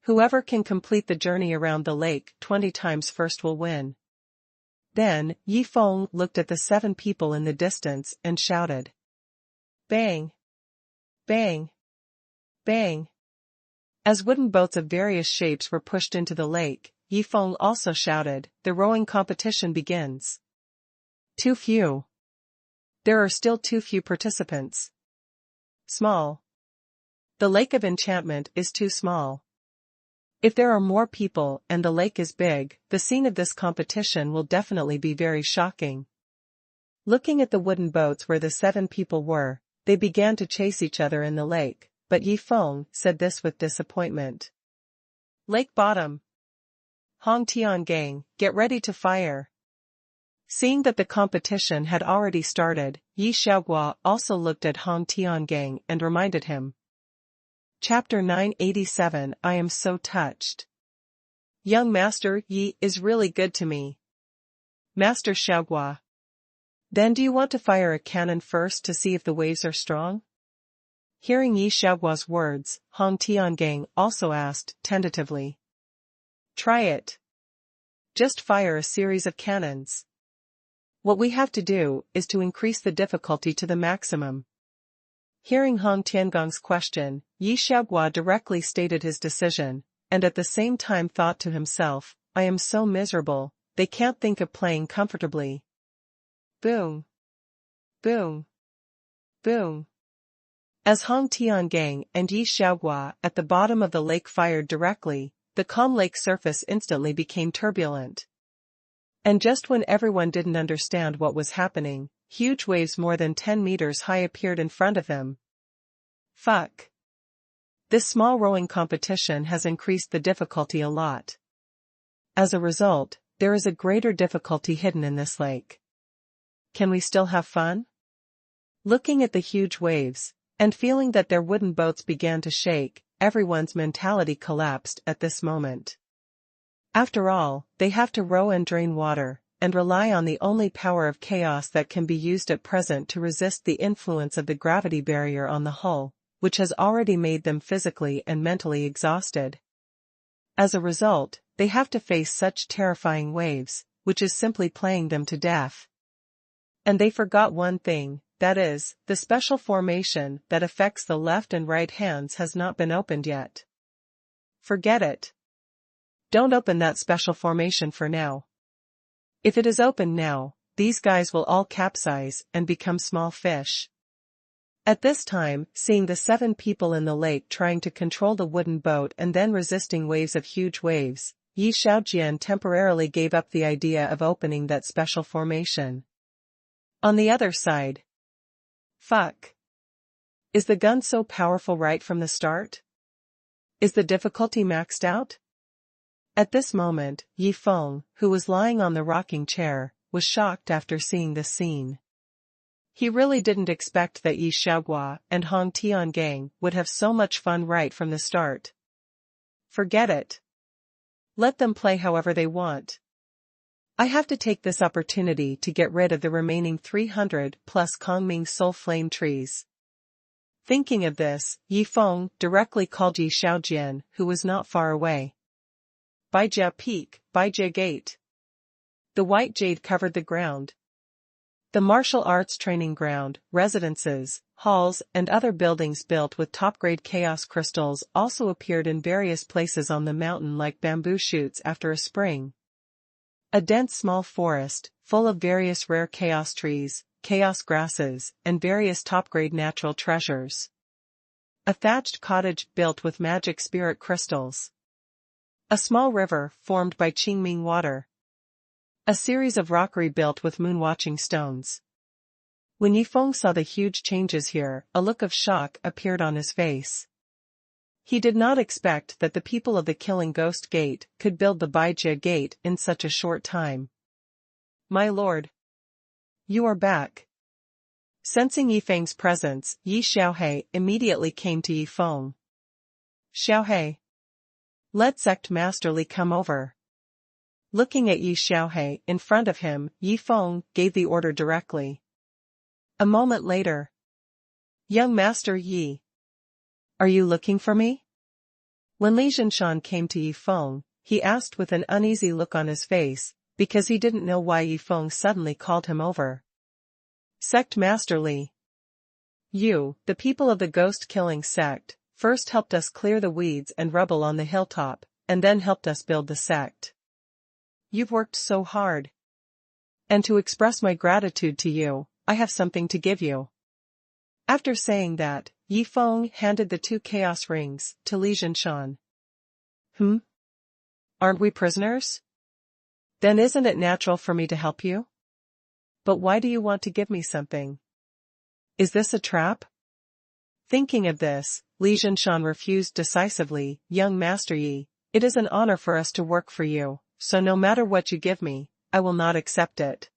Whoever can complete the journey around the lake 20 times first will win. Then, Yifeng looked at the 7 people in the distance and shouted. Bang! Bang! Bang! As wooden boats of various shapes were pushed into the lake, Yifeng also shouted, the rowing competition begins. Too few. There are still too few participants. Small. The Lake of Enchantment is too small. If there are more people and the lake is big, the scene of this competition will definitely be very shocking. Looking at the wooden boats where the 7 people were, they began to chase each other in the lake, but Yifeng said this with disappointment. Lake bottom. Hong Tiangang, get ready to fire. Seeing that the competition had already started, Yi Xiaoguo also looked at Hong Tiangang and reminded him. Chapter 987 I am so touched. Young Master Yi is really good to me. Master Xiaoguo. Then do you want to fire a cannon first to see if the waves are strong? Hearing Yi Xiaoguo's words, Hong Tiangang also asked, tentatively. Try it. Just fire a series of cannons. What we have to do is to increase the difficulty to the maximum. Hearing Hong Tiangong's question, Yi Xiaoguo directly stated his decision, and at the same time thought to himself, I am so miserable, they can't think of playing comfortably. Boom. Boom. Boom. As Hong Tiangang and Yi Xiaoguo at the bottom of the lake fired directly, the calm lake surface instantly became turbulent. And just when everyone didn't understand what was happening, huge waves more than 10 meters high appeared in front of them. Fuck. This small rowing competition has increased the difficulty a lot. As a result, there is a greater difficulty hidden in this lake. Can we still have fun? Looking at the huge waves, and feeling that their wooden boats began to shake, everyone's mentality collapsed at this moment. After all, they have to row and drain water, and rely on the only power of chaos that can be used at present to resist the influence of the gravity barrier on the hull, which has already made them physically and mentally exhausted. As a result, they have to face such terrifying waves, which is simply playing them to death. And they forgot one thing, that is, the special formation that affects the left and right hands has not been opened yet. Forget it. Don't open that special formation for now. If it is opened now, these guys will all capsize and become small fish. At this time, seeing the 7 people in the lake trying to control the wooden boat and then resisting waves of huge waves, Yi Xiaojian temporarily gave up the idea of opening that special formation. On the other side. Fuck. Is the gun so powerful right from the start? Is the difficulty maxed out? At this moment, Yifeng, who was lying on the rocking chair, was shocked after seeing this scene. He really didn't expect that Yi Xiaoguo and Hong Tiangang would have so much fun right from the start. Forget it. Let them play however they want. I have to take this opportunity to get rid of the remaining 300 plus Kongming soul flame trees. Thinking of this, Yi Feng directly called Yi Xiaojian, who was not far away. Baijia Peak, Baijia Gate. The white jade covered the ground. The martial arts training ground, residences, halls, and other buildings built with top-grade chaos crystals also appeared in various places on the mountain like bamboo shoots after a spring. A dense small forest, full of various rare chaos trees, chaos grasses, and various top-grade natural treasures. A thatched cottage built with magic spirit crystals. A small river formed by Qingming water. A series of rockery built with moon-watching stones. When Yi Feng saw the huge changes here, a look of shock appeared on his face. He did not expect that the people of the Killing Ghost Gate could build the Baijia Gate in such a short time. My lord. You are back. Sensing Yi Feng's presence, Yi Xiaohe immediately came to Yi Feng. Xiaohe. Let Sect Master Li come over. Looking at Yi Xiaohe in front of him, Yi Feng gave the order directly. A moment later. Young Master Yi. Are you looking for me? When Li Zhinshan came to Yi Feng, he asked with an uneasy look on his face, because he didn't know why Yi Feng suddenly called him over. Sect Master Li. You, the people of the ghost-killing sect, first helped us clear the weeds and rubble on the hilltop, and then helped us build the sect. You've worked so hard. And to express my gratitude to you, I have something to give you. After saying that, Yi Feng handed the 2 chaos rings to Li Zhinshan. Aren't we prisoners? Then isn't it natural for me to help you? But why do you want to give me something? Is this a trap? Thinking of this, Li Zhinshan refused decisively. Young Master Yi, it is an honor for us to work for you, so no matter what you give me, I will not accept it.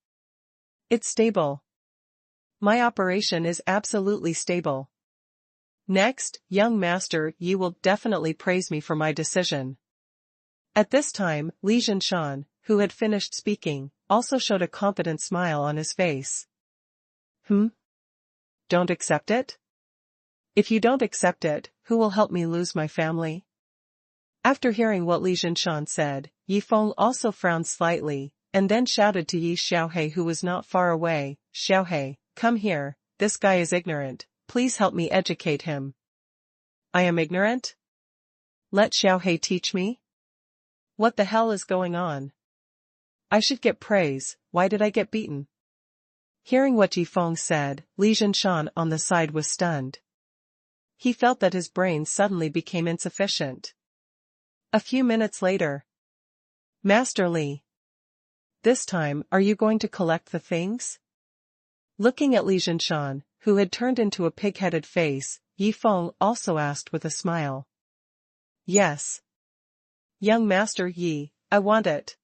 It's stable. My operation is absolutely stable. Next, young Master Yi will definitely praise me for my decision. At this time, Li Zhinshan, who had finished speaking, also showed a confident smile on his face. Don't accept it? If you don't accept it, who will help me lose my family? After hearing what Li Zhinshan said, Yi Feng also frowned slightly, and then shouted to Yi Xiaohe who was not far away, Xiaohe, come here, this guy is ignorant, please help me educate him. I am ignorant? Let Xiaohe teach me? What the hell is going on? I should get praise, why did I get beaten? Hearing what Yi Feng said, Li Zhinshan on the side was stunned. He felt that his brain suddenly became insufficient. A few minutes later. Master Li. This time, are you going to collect the things? Looking at Li Zhinshan, who had turned into a pig-headed face, Yi Feng also asked with a smile. Yes. Young Master Yi, I want it.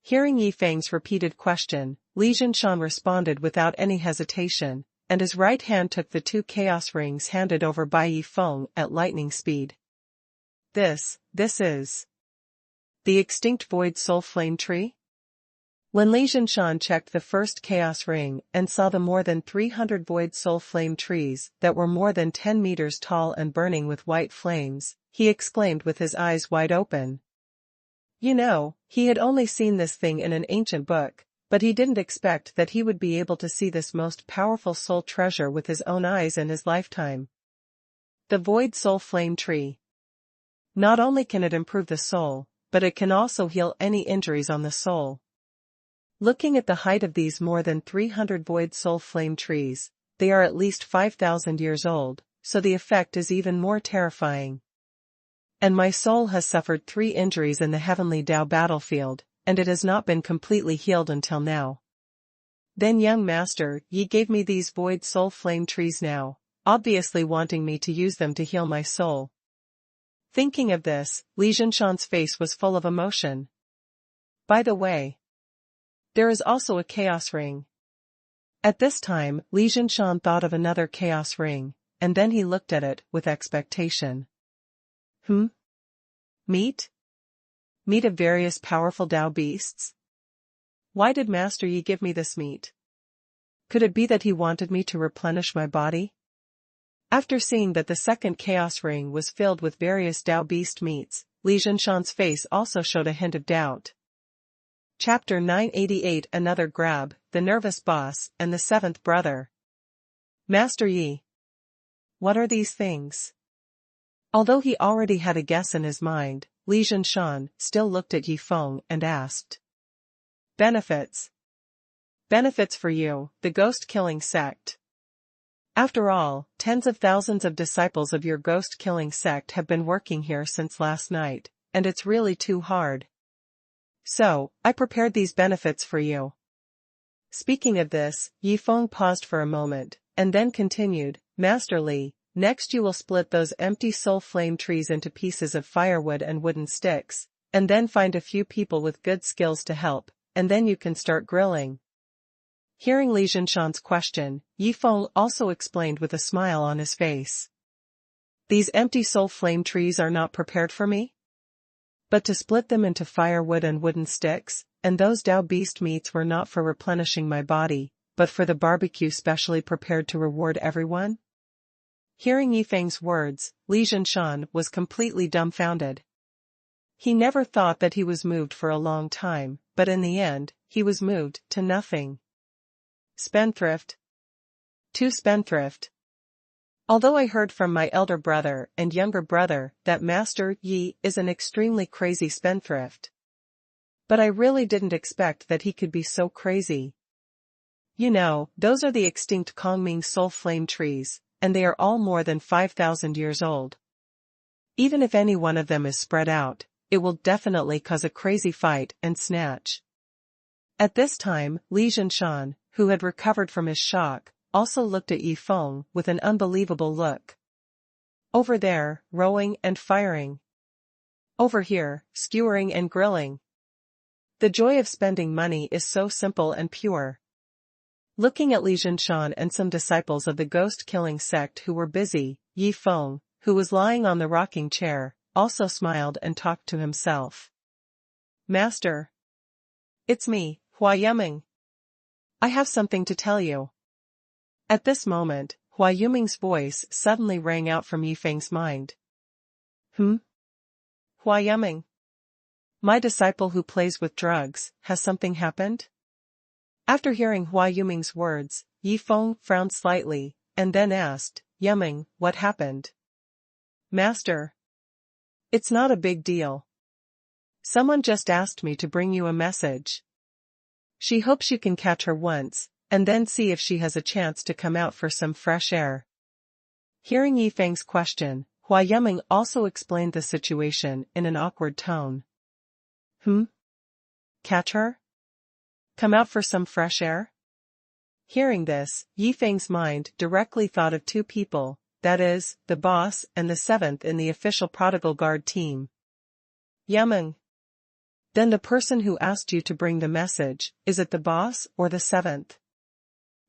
Hearing Yi Feng's repeated question, Li Zhinshan responded without any hesitation, and his right hand took the 2 chaos rings handed over by Yi Feng at lightning speed. This is the extinct void soul flame tree? When Li Zhinshan checked the first chaos ring and saw the more than 300 void soul flame trees that were more than 10 meters tall and burning with white flames, he exclaimed with his eyes wide open. You know, he had only seen this thing in an ancient book, but he didn't expect that he would be able to see this most powerful soul treasure with his own eyes in his lifetime. The void soul flame tree. Not only can it improve the soul, but it can also heal any injuries on the soul. Looking at the height of these more than 300 void soul flame trees, they are at least 5,000 years old, so the effect is even more terrifying. And my soul has suffered 3 injuries in the heavenly Tao battlefield, and it has not been completely healed until now. Then young Master Yi gave me these void soul flame trees now, obviously wanting me to use them to heal my soul. Thinking of this, Li Zhinshan's face was full of emotion. By the way, there is also a chaos ring. At this time, Li Zhinshan thought of another chaos ring, and then he looked at it with expectation. Meat? Meat of various powerful Tao beasts? Why did Master Yi give me this meat? Could it be that he wanted me to replenish my body? After seeing that the second chaos ring was filled with various Tao beast meats, Li Zhinshan's face also showed a hint of doubt. Chapter 988 Another Grab, the Nervous Boss, and the Seventh Brother. Master Yi. What are these things? Although he already had a guess in his mind, Li Zhinshan still looked at Yi Feng and asked. Benefits. Benefits for you, the ghost-killing sect. After all, tens of thousands of disciples of your ghost-killing sect have been working here since last night, and it's really too hard. So, I prepared these benefits for you. Speaking of this, Yi Feng paused for a moment, and then continued, Master Li, next you will split those empty soul flame trees into pieces of firewood and wooden sticks, and then find a few people with good skills to help, and then you can start grilling. Hearing Li Zhinshan's question, Yi Feng also explained with a smile on his face. These empty soul flame trees are not prepared for me? But to split them into firewood and wooden sticks, and those Tao beast meats were not for replenishing my body, but for the barbecue specially prepared to reward everyone? Hearing Yi Feng's words, Li Zhinshan was completely dumbfounded. He never thought that he was moved for a long time, but in the end, he was moved to nothing. Spendthrift. To spendthrift. Although I heard from my elder brother and younger brother that Master Yi is an extremely crazy spendthrift. But I really didn't expect that he could be so crazy. You know, those are the extinct Kongming soul flame trees, and they are all more than 5,000 years old. Even if any one of them is spread out, it will definitely cause a crazy fight and snatch. At this time, Li Zhinshan, who had recovered from his shock, also looked at Yi Feng with an unbelievable look. Over there, rowing and firing. Over here, skewering and grilling. The joy of spending money is so simple and pure. Looking at Li Zhinshan and some disciples of the ghost-killing sect who were busy, Yi Feng, who was lying on the rocking chair, also smiled and talked to himself. Master. It's me, Hua Yuming. I have something to tell you. At this moment, Hua Yuming's voice suddenly rang out from Yi Feng's mind. Hua Yuming. My disciple who plays with drugs, has something happened? After hearing Hua Yuming's words, Yi Feng frowned slightly, and then asked, Yuming, what happened? Master. It's not a big deal. Someone just asked me to bring you a message. She hopes you can catch her once, and then see if she has a chance to come out for some fresh air. Hearing Yi Feng's question, Hua Yuming also explained the situation in an awkward tone. Catch her? Come out for some fresh air? Hearing this, Yi Feng's mind directly thought of two people, that is, the boss and the seventh in the official prodigal guard team. Yuming. Then the person who asked you to bring the message, is it the boss or the seventh?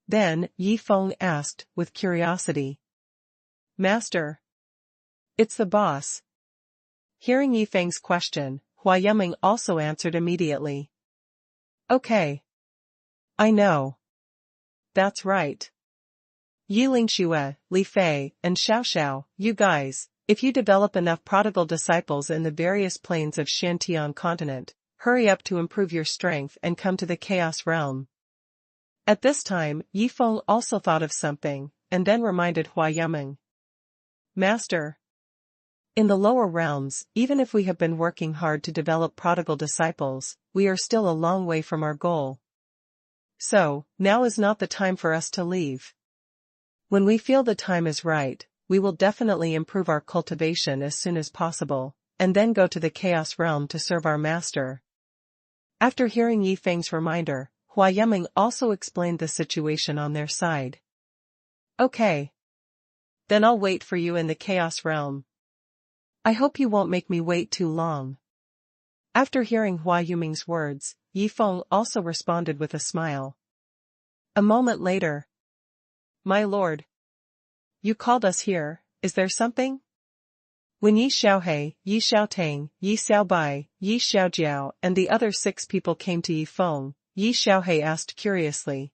Then, Yi Feng asked, with curiosity. Master. It's the boss. Hearing Yi Feng's question, Hua Yuming also answered immediately. Okay. I know. That's right. Yiling Xue, Li Fei, and Xiao Xiao, you guys, if you develop enough prodigal disciples in the various planes of Shantian continent, hurry up to improve your strength and come to the Chaos Realm. At this time, Yi Feng also thought of something, and then reminded Hua Yuming. Master. In the lower realms, even if we have been working hard to develop prodigal disciples, we are still a long way from our goal. So, now is not the time for us to leave. When we feel the time is right, we will definitely improve our cultivation as soon as possible, and then go to the Chaos Realm to serve our master. After hearing Yi Feng's reminder, Hua Yuming also explained the situation on their side. Okay. Then I'll wait for you in the Chaos Realm. I hope you won't make me wait too long. After hearing Hua Yuming's words, Yi Feng also responded with a smile. A moment later. My lord. You called us here, is there something? When Yi Xiaohe, Yi Xiaotang, Yi Xiaobai, Yi Xiaojiao and the other 6 people came to Yi Feng, Yi Xiaohe asked curiously.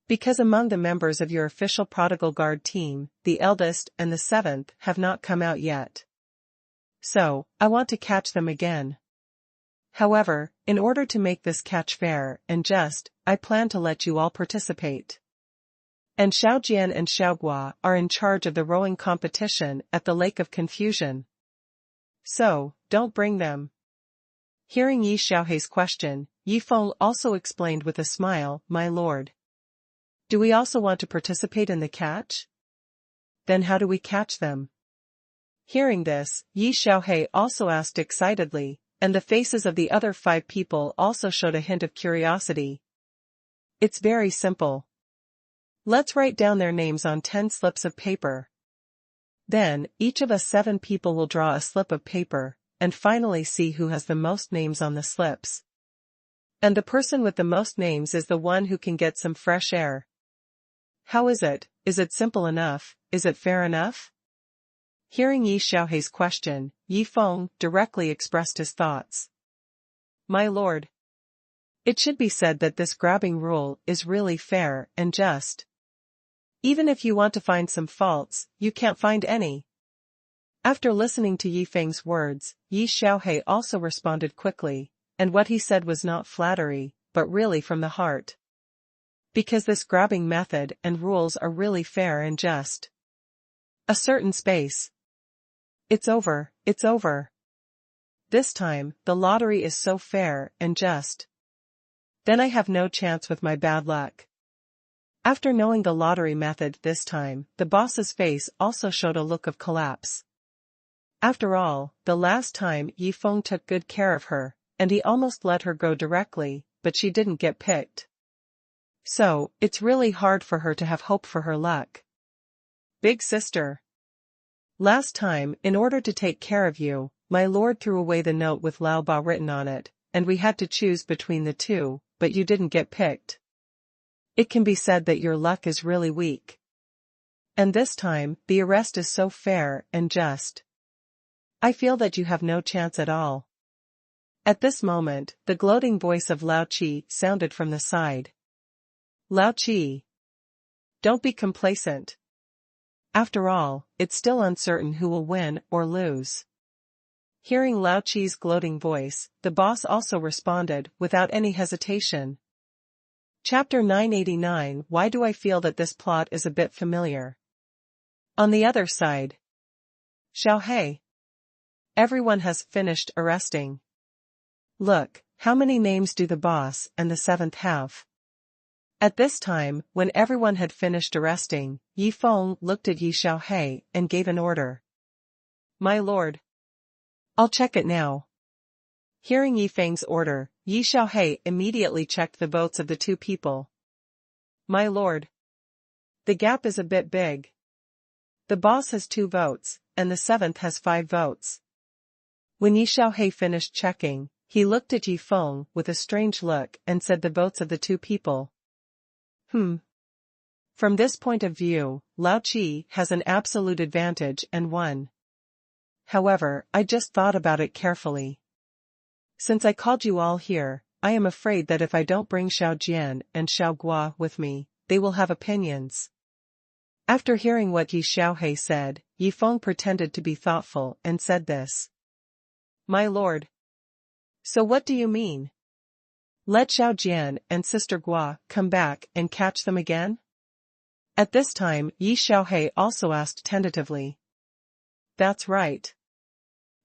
Because among the members of your official prodigal guard team, the eldest and the 7th have not come out yet. So, I want to catch them again. However, in order to make this catch fair and just, I plan to let you all participate. And Xiaojian and Xiaogua are in charge of the rowing competition at the Lake of Confusion. So, don't bring them. Hearing Yi Xiaohe's question, Yi Feng also explained with a smile, my lord. Do we also want to participate in the catch? Then how do we catch them? Hearing this, Yi Xiaohe also asked excitedly, and the faces of the other 5 people also showed a hint of curiosity. It's very simple. Let's write down their names on 10 slips of paper. Then, each of us 7 people will draw a slip of paper, and finally see who has the most names on the slips. And the person with the most names is the one who can get some fresh air. How is it? Is it simple enough? Is it fair enough? Hearing Yi Xiaohe's question, Yi Feng directly expressed his thoughts. My lord. It should be said that this grabbing rule is really fair and just. Even if you want to find some faults, you can't find any. After listening to Yi Feng's words, Yi Xiaohe also responded quickly, and what he said was not flattery, but really from the heart. Because this grabbing method and rules are really fair and just. A certain space. It's over, it's over. This time, the lottery is so fair and just. Then I have no chance with my bad luck. After knowing the lottery method this time, the boss's face also showed a look of collapse. After all, the last time Yi Feng took good care of her, and he almost let her go directly, but she didn't get picked. So, it's really hard for her to have hope for her luck. Big sister. Last time, in order to take care of you, my lord threw away the note with Lao Ba written on it, and we had to choose between the 2, but you didn't get picked. It can be said that your luck is really weak. And this time, the arrest is so fair and just. I feel that you have no chance at all. At this moment, the gloating voice of Lao Qi sounded from the side. Lao Qi. Don't be complacent. After all, it's still uncertain who will win or lose. Hearing Lao Qi's gloating voice, the boss also responded, without any hesitation. Chapter 989. Why do I feel that this plot is a bit familiar? On the other side. Xiaohe. Everyone has finished arresting. Look, how many names do the boss and the 7th have? At this time, when everyone had finished arresting, Yi Feng looked at Yi Xiaohe and gave an order. My lord. I'll check it now. Hearing Yi Feng's order, Yi Xiaohe immediately checked the votes of the 2 people. My lord. The gap is a bit big. The boss has 2 votes, and the 7th has 5 votes. When Yi Xiaohe finished checking, he looked at Yi Feng with a strange look and said the votes of the 2 people. From this point of view, Lao Qi has an absolute advantage and won. However, I just thought about it carefully. Since I called you all here, I am afraid that if I don't bring Xiaojian and Xiaogua with me, they will have opinions. After hearing what Yi Xiaohe said, Yi Feng pretended to be thoughtful and said this. My lord. So what do you mean? Let Xiaojian and Sister Gua come back and catch them again? At this time, Yi Xiaohe also asked tentatively. That's right.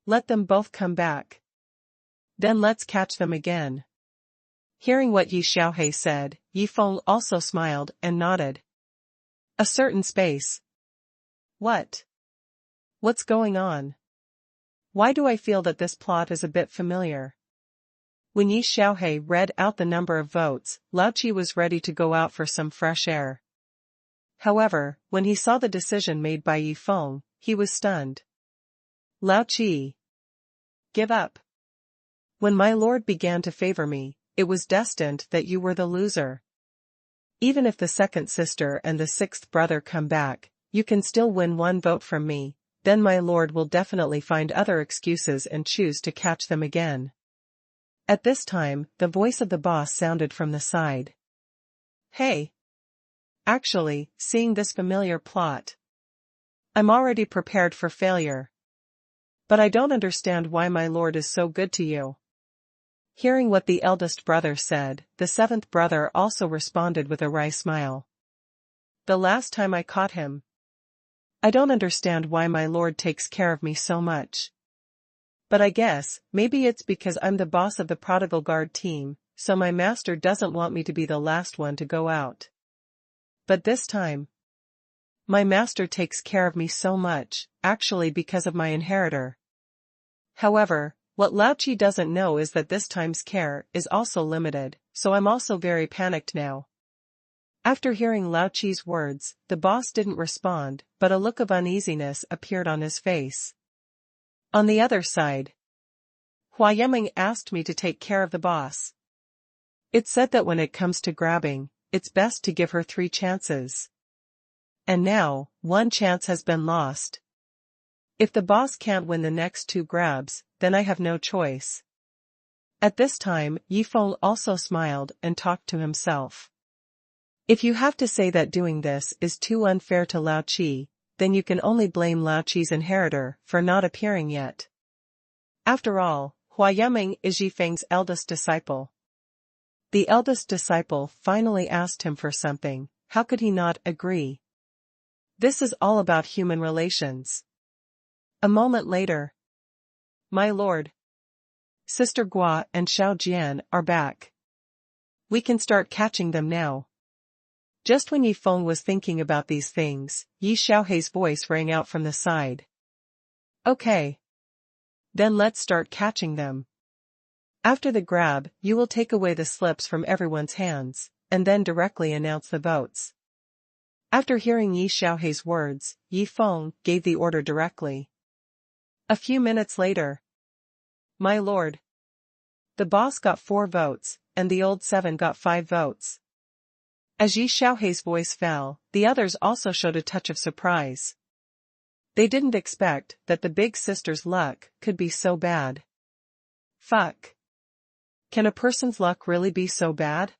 Let them both come back. Then let's catch them again. Hearing what Yi Xiaohe said, Yi Feng also smiled and nodded. A certain space. What? What's going on? Why do I feel that this plot is a bit familiar? When Yi Xiaohe read out the number of votes, Lao Qi was ready to go out for some fresh air. However, when he saw the decision made by Yi Feng, he was stunned. Lao Qi. Give up. When my lord began to favor me, it was destined that you were the loser. Even if the 2nd sister and the 6th brother come back, you can still win 1 vote from me, then my lord will definitely find other excuses and choose to catch them again. At this time, the voice of the boss sounded from the side. Hey! Actually, seeing this familiar plot, I'm already prepared for failure. But I don't understand why my lord is so good to you. Hearing what the eldest brother said, the seventh brother also responded with a wry smile. The last time I caught him. I don't understand why my lord takes care of me so much. But I guess, maybe it's because I'm the boss of the prodigal guard team, so my master doesn't want me to be the last one to go out. But this time, my master takes care of me so much, actually because of my inheritor. However, what Lao Chi doesn't know is that this time's care is also limited, so I'm also very panicked now. After hearing Lao Chi's words, the boss didn't respond, but a look of uneasiness appeared on his face. On the other side, Hua Yiming asked me to take care of the boss. It said that when it comes to grabbing, it's best to give her 3 chances. And now, 1 chance has been lost. If the boss can't win the next 2 grabs, then I have no choice. At this time, Yi Feng also smiled and talked to himself. If you have to say that doing this is too unfair to Lao Chi, then you can only blame Lao Chi's inheritor for not appearing yet. After all, Hua Yiming is Yi Feng's eldest disciple. The eldest disciple finally asked him for something, how could he not agree? This is all about human relations. A moment later. My lord. Sister Gua and Xiao Jian are back. We can start catching them now. Just when Yi Feng was thinking about these things, Yi Xiaohei's voice rang out from the side. Okay. Then let's start catching them. After the grab, you will take away the slips from everyone's hands, and then directly announce the votes. After hearing Yi Xiaohei's words, Yi Feng gave the order directly. A few minutes later. My lord. The boss got 4 votes, and the old 7 got 5 votes. As Yi Xiaohei's voice fell, the others also showed a touch of surprise. They didn't expect that the big sister's luck could be so bad. Fuck. Can a person's luck really be so bad?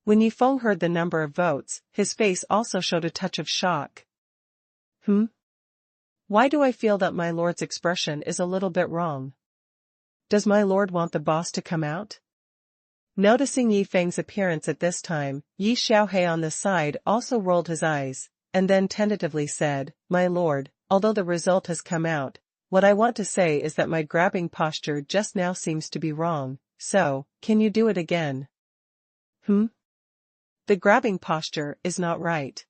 When Yi Feng heard the number of votes, his face also showed a touch of shock. Why do I feel that my lord's expression is a little bit wrong? Does my lord want the boss to come out? Noticing Yi Feng's appearance at this time, Yi Xiaohei on the side also rolled his eyes, and then tentatively said, My lord, although the result has come out, what I want to say is that my grabbing posture just now seems to be wrong, so, can you do it again? The grabbing posture is not right.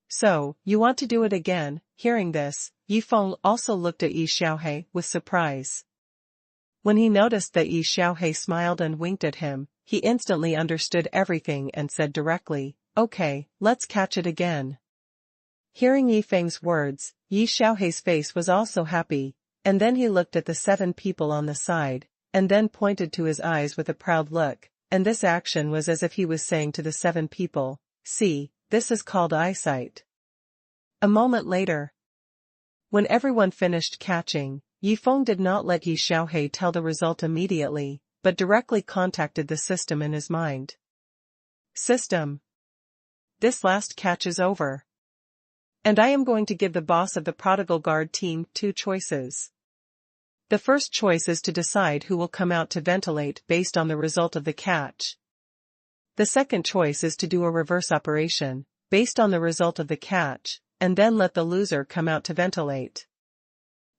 So, you want to do it again? Hearing this, Yi Feng also looked at Yi Xiaohei with surprise. When he noticed that Yi Xiaohei smiled and winked at him, he instantly understood everything and said directly, Okay, let's catch it again. Hearing Yi Feng's words, Yi Xiaohei's face was also happy, and then he looked at the 7 people on the side, and then pointed to his eyes with a proud look, and this action was as if he was saying to the 7 people, See, this is called eyesight. A moment later. When everyone finished catching, Yi Feng did not let Yi Xiaohei tell the result immediately, but directly contacted the system in his mind. System. This last catch is over. And I am going to give the boss of the Prodigal Guard team 2 choices. The first choice is to decide who will come out to ventilate based on the result of the catch. The second choice is to do a reverse operation, based on the result of the catch, and then let the loser come out to ventilate.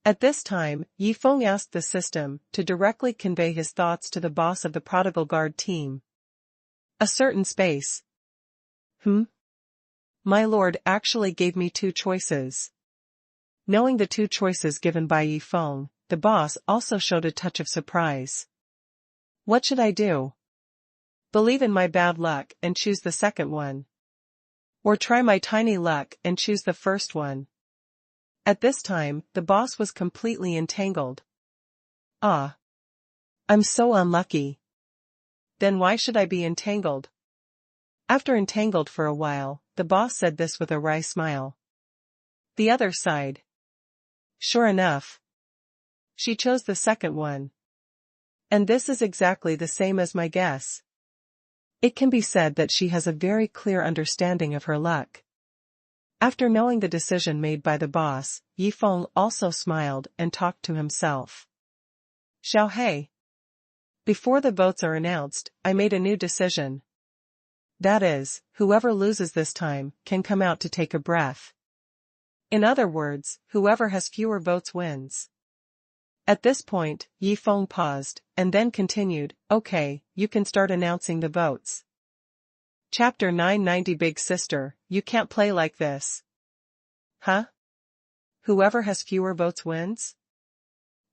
At this time, Yi Feng asked the system to directly convey his thoughts to the boss of the Prodigal Guard team. A certain space. My lord actually gave me 2 choices. Knowing the 2 choices given by Yi Feng, the boss also showed a touch of surprise. What should I do? Believe in my bad luck and choose the second one. Or try my tiny luck and choose the first one. At this time, the boss was completely entangled. Ah. I'm so unlucky. Then why should I be entangled? After entangled for a while, the boss said this with a wry smile. The other side. Sure enough, she chose the second one. And this is exactly the same as my guess. It can be said that she has a very clear understanding of her luck. After knowing the decision made by the boss, Yifeng also smiled and talked to himself. Xiao Hei. Before the votes are announced, I made a new decision. That is, whoever loses this time can come out to take a breath. In other words, whoever has fewer votes wins. At this point, Yifeng paused, and then continued, okay, you can start announcing the votes. Chapter 990 Big Sister, you can't play like this. Huh? Whoever has fewer votes wins?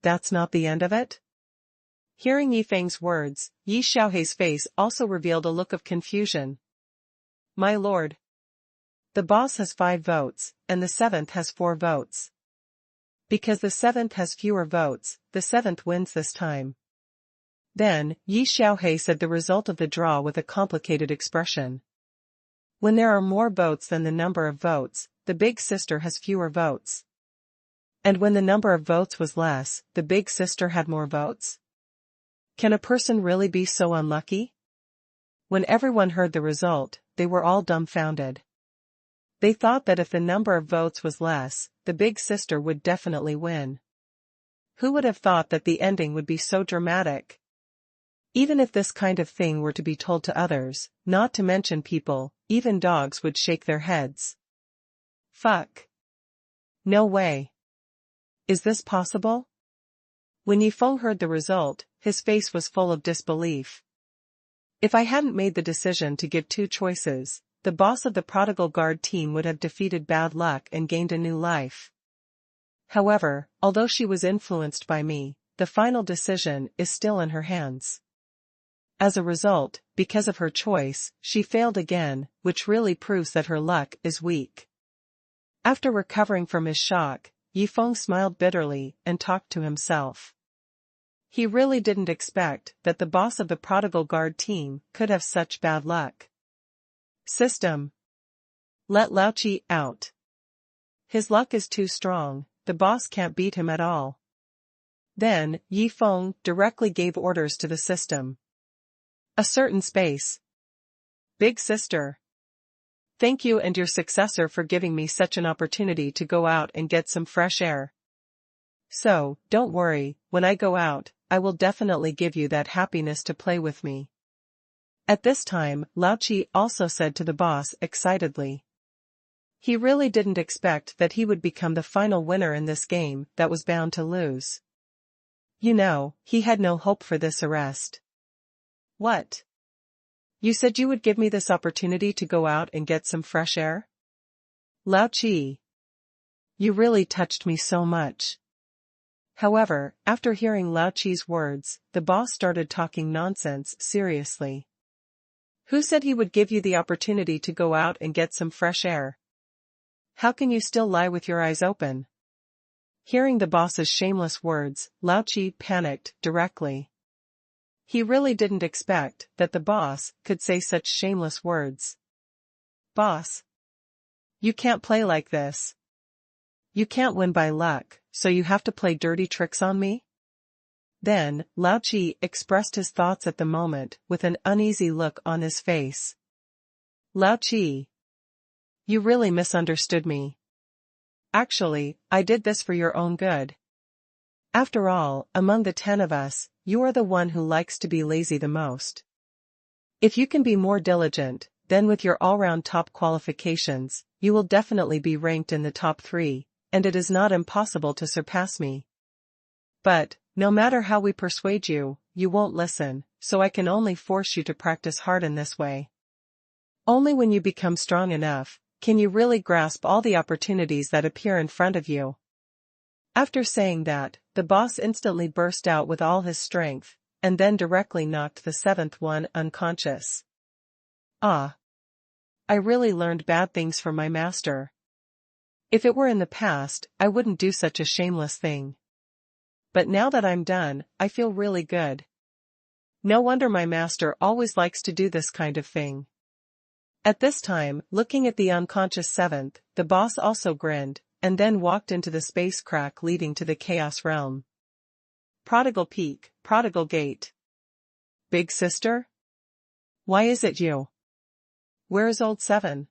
That's not the end of it? Hearing Yifeng's words, Yi Xiaohei's face also revealed a look of confusion. My lord. The boss has 5 votes, and the 7th has 4 votes. Because the 7th has fewer votes, the 7th wins this time. Then, Yi Xiaohei said the result of the draw with a complicated expression. When there are more votes than the number of votes, the big sister has fewer votes. And when the number of votes was less, the big sister had more votes? Can a person really be so unlucky? When everyone heard the result, they were all dumbfounded. They thought that if the number of votes was less, the big sister would definitely win. Who would have thought that the ending would be so dramatic? Even if this kind of thing were to be told to others, not to mention people, even dogs would shake their heads. Fuck. No way. Is this possible? When Yifeng heard the result, his face was full of disbelief. If I hadn't made the decision to give 2 choices, the boss of the Prodigal Guard team would have defeated bad luck and gained a new life. However, although she was influenced by me, the final decision is still in her hands. As a result, because of her choice, she failed again, which really proves that her luck is weak. After recovering from his shock, Yifeng smiled bitterly and talked to himself. He really didn't expect that the boss of the Prodigal Guard team could have such bad luck. System. Let Lao Chi out. His luck is too strong, the boss can't beat him at all. Then, Yifeng directly gave orders to the system. A certain space. Big sister. Thank you and your successor for giving me such an opportunity to go out and get some fresh air. So, don't worry, when I go out, I will definitely give you that happiness to play with me. At this time, Lao Chi also said to the boss excitedly. He really didn't expect that he would become the final winner in this game that was bound to lose. You know, he had no hope for this arrest. What? You said you would give me this opportunity to go out and get some fresh air? Lao Chi. You really touched me so much. However, after hearing Lao Chi's words, the boss started talking nonsense seriously. Who said he would give you the opportunity to go out and get some fresh air? How can you still lie with your eyes open? Hearing the boss's shameless words, Lao Chi panicked directly. He really didn't expect that the boss could say such shameless words. Boss. You can't play like this. You can't win by luck, so you have to play dirty tricks on me? Then, Lao Chi expressed his thoughts at the moment with an uneasy look on his face. Lao Chi. You really misunderstood me. Actually, I did this for your own good. After all, among the 10 of us, you are the one who likes to be lazy the most. If you can be more diligent, then with your all-round top qualifications, you will definitely be ranked in the top 3, and it is not impossible to surpass me. But, no matter how we persuade you, you won't listen, so I can only force you to practice hard in this way. Only when you become strong enough, can you really grasp all the opportunities that appear in front of you. After saying that, the boss instantly burst out with all his strength, and then directly knocked the 7th one unconscious. Ah. I really learned bad things from my master. If it were in the past, I wouldn't do such a shameless thing. But now that I'm done, I feel really good. No wonder my master always likes to do this kind of thing. At this time, looking at the unconscious 7th, the boss also grinned, and then walked into the space crack leading to the Chaos Realm. Prodigal Peak, Prodigal Gate. Big sister? Why is it you? Where's old 7?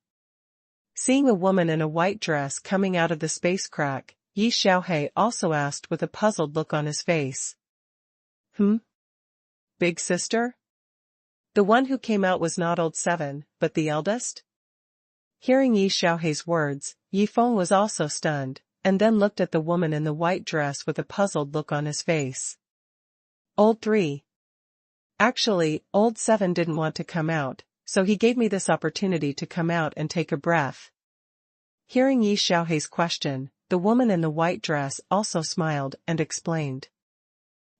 Seeing a woman in a white dress coming out of the space crack, Yi Xiaohei also asked with a puzzled look on his face. Big sister? The one who came out was not old 7, but the eldest? Hearing Yi Xiaohei's words, Yi Feng was also stunned, and then looked at the woman in the white dress with a puzzled look on his face. Old 3. Actually, old 7 didn't want to come out, so he gave me this opportunity to come out and take a breath. Hearing Yi Xiaohei's question, the woman in the white dress also smiled and explained.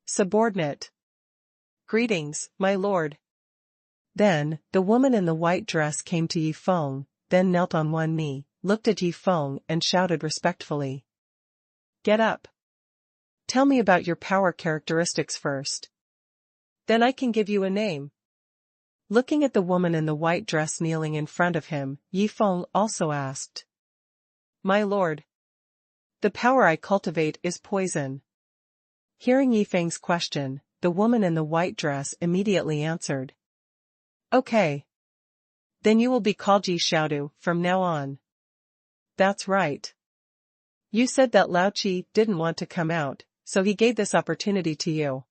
Subordinate. Greetings, my lord. Then, the woman in the white dress came to Yi Feng, then knelt on one knee, looked at Yi Feng and shouted respectfully. Get up. Tell me about your power characteristics first. Then I can give you a name. Looking at the woman in the white dress kneeling in front of him, Yi Feng also asked. My lord. The power I cultivate is poison. Hearing Yi Feng's question, the woman in the white dress immediately answered. Okay. Then you will be called Yi Xiaodu from now on. That's right. You said that Lao Qi didn't want to come out, so he gave this opportunity to you.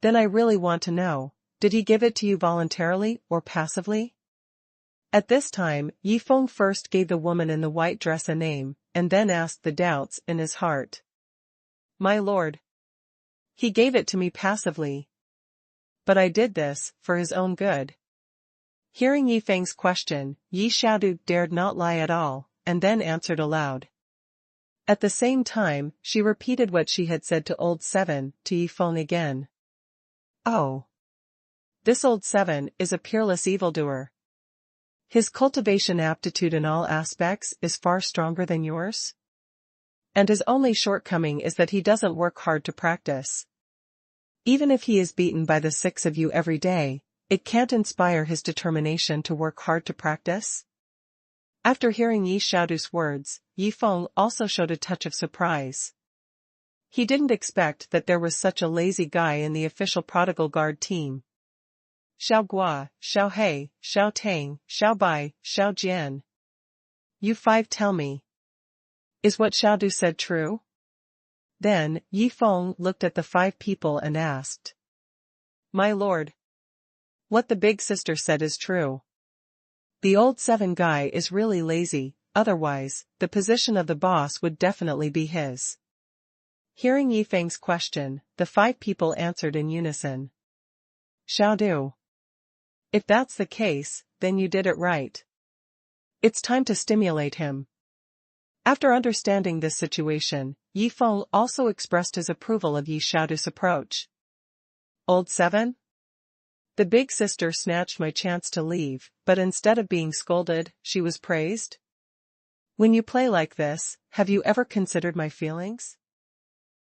Then I really want to know, did he give it to you voluntarily or passively? At this time, Yi Feng first gave the woman in the white dress a name, and then asked the doubts in his heart. My lord. He gave it to me passively. But I did this, for his own good. Hearing Yi Feng's question, Yi Xiaodu dared not lie at all, and then answered aloud. At the same time, she repeated what she had said to old 7, to Yi Feng again. Oh. This old 7 is a peerless evildoer. His cultivation aptitude in all aspects is far stronger than yours? And his only shortcoming is that he doesn't work hard to practice. Even if he is beaten by the 6 of you every day, it can't inspire his determination to work hard to practice? After hearing Yi Xiaodu's words, Yi Feng also showed a touch of surprise. He didn't expect that there was such a lazy guy in the official Prodigal Guard team. Xiao Gua, Xiao Hei, Xiao Tang, Xiao Bai, Xiao Jian. You 5 tell me. Is what Xiaodu said true? Then, Yi Feng looked at the 5 people and asked. My lord. What the big sister said is true. The old 7 guy is really lazy, otherwise, the position of the boss would definitely be his. Hearing Yi Feng's question, the 5 people answered in unison. Xiaodu. If that's the case, then you did it right. It's time to stimulate him. After understanding this situation, Yi Feng also expressed his approval of Yi Xiaodu's approach. Old 7? The big sister snatched my chance to leave, but instead of being scolded, she was praised? When you play like this, have you ever considered my feelings?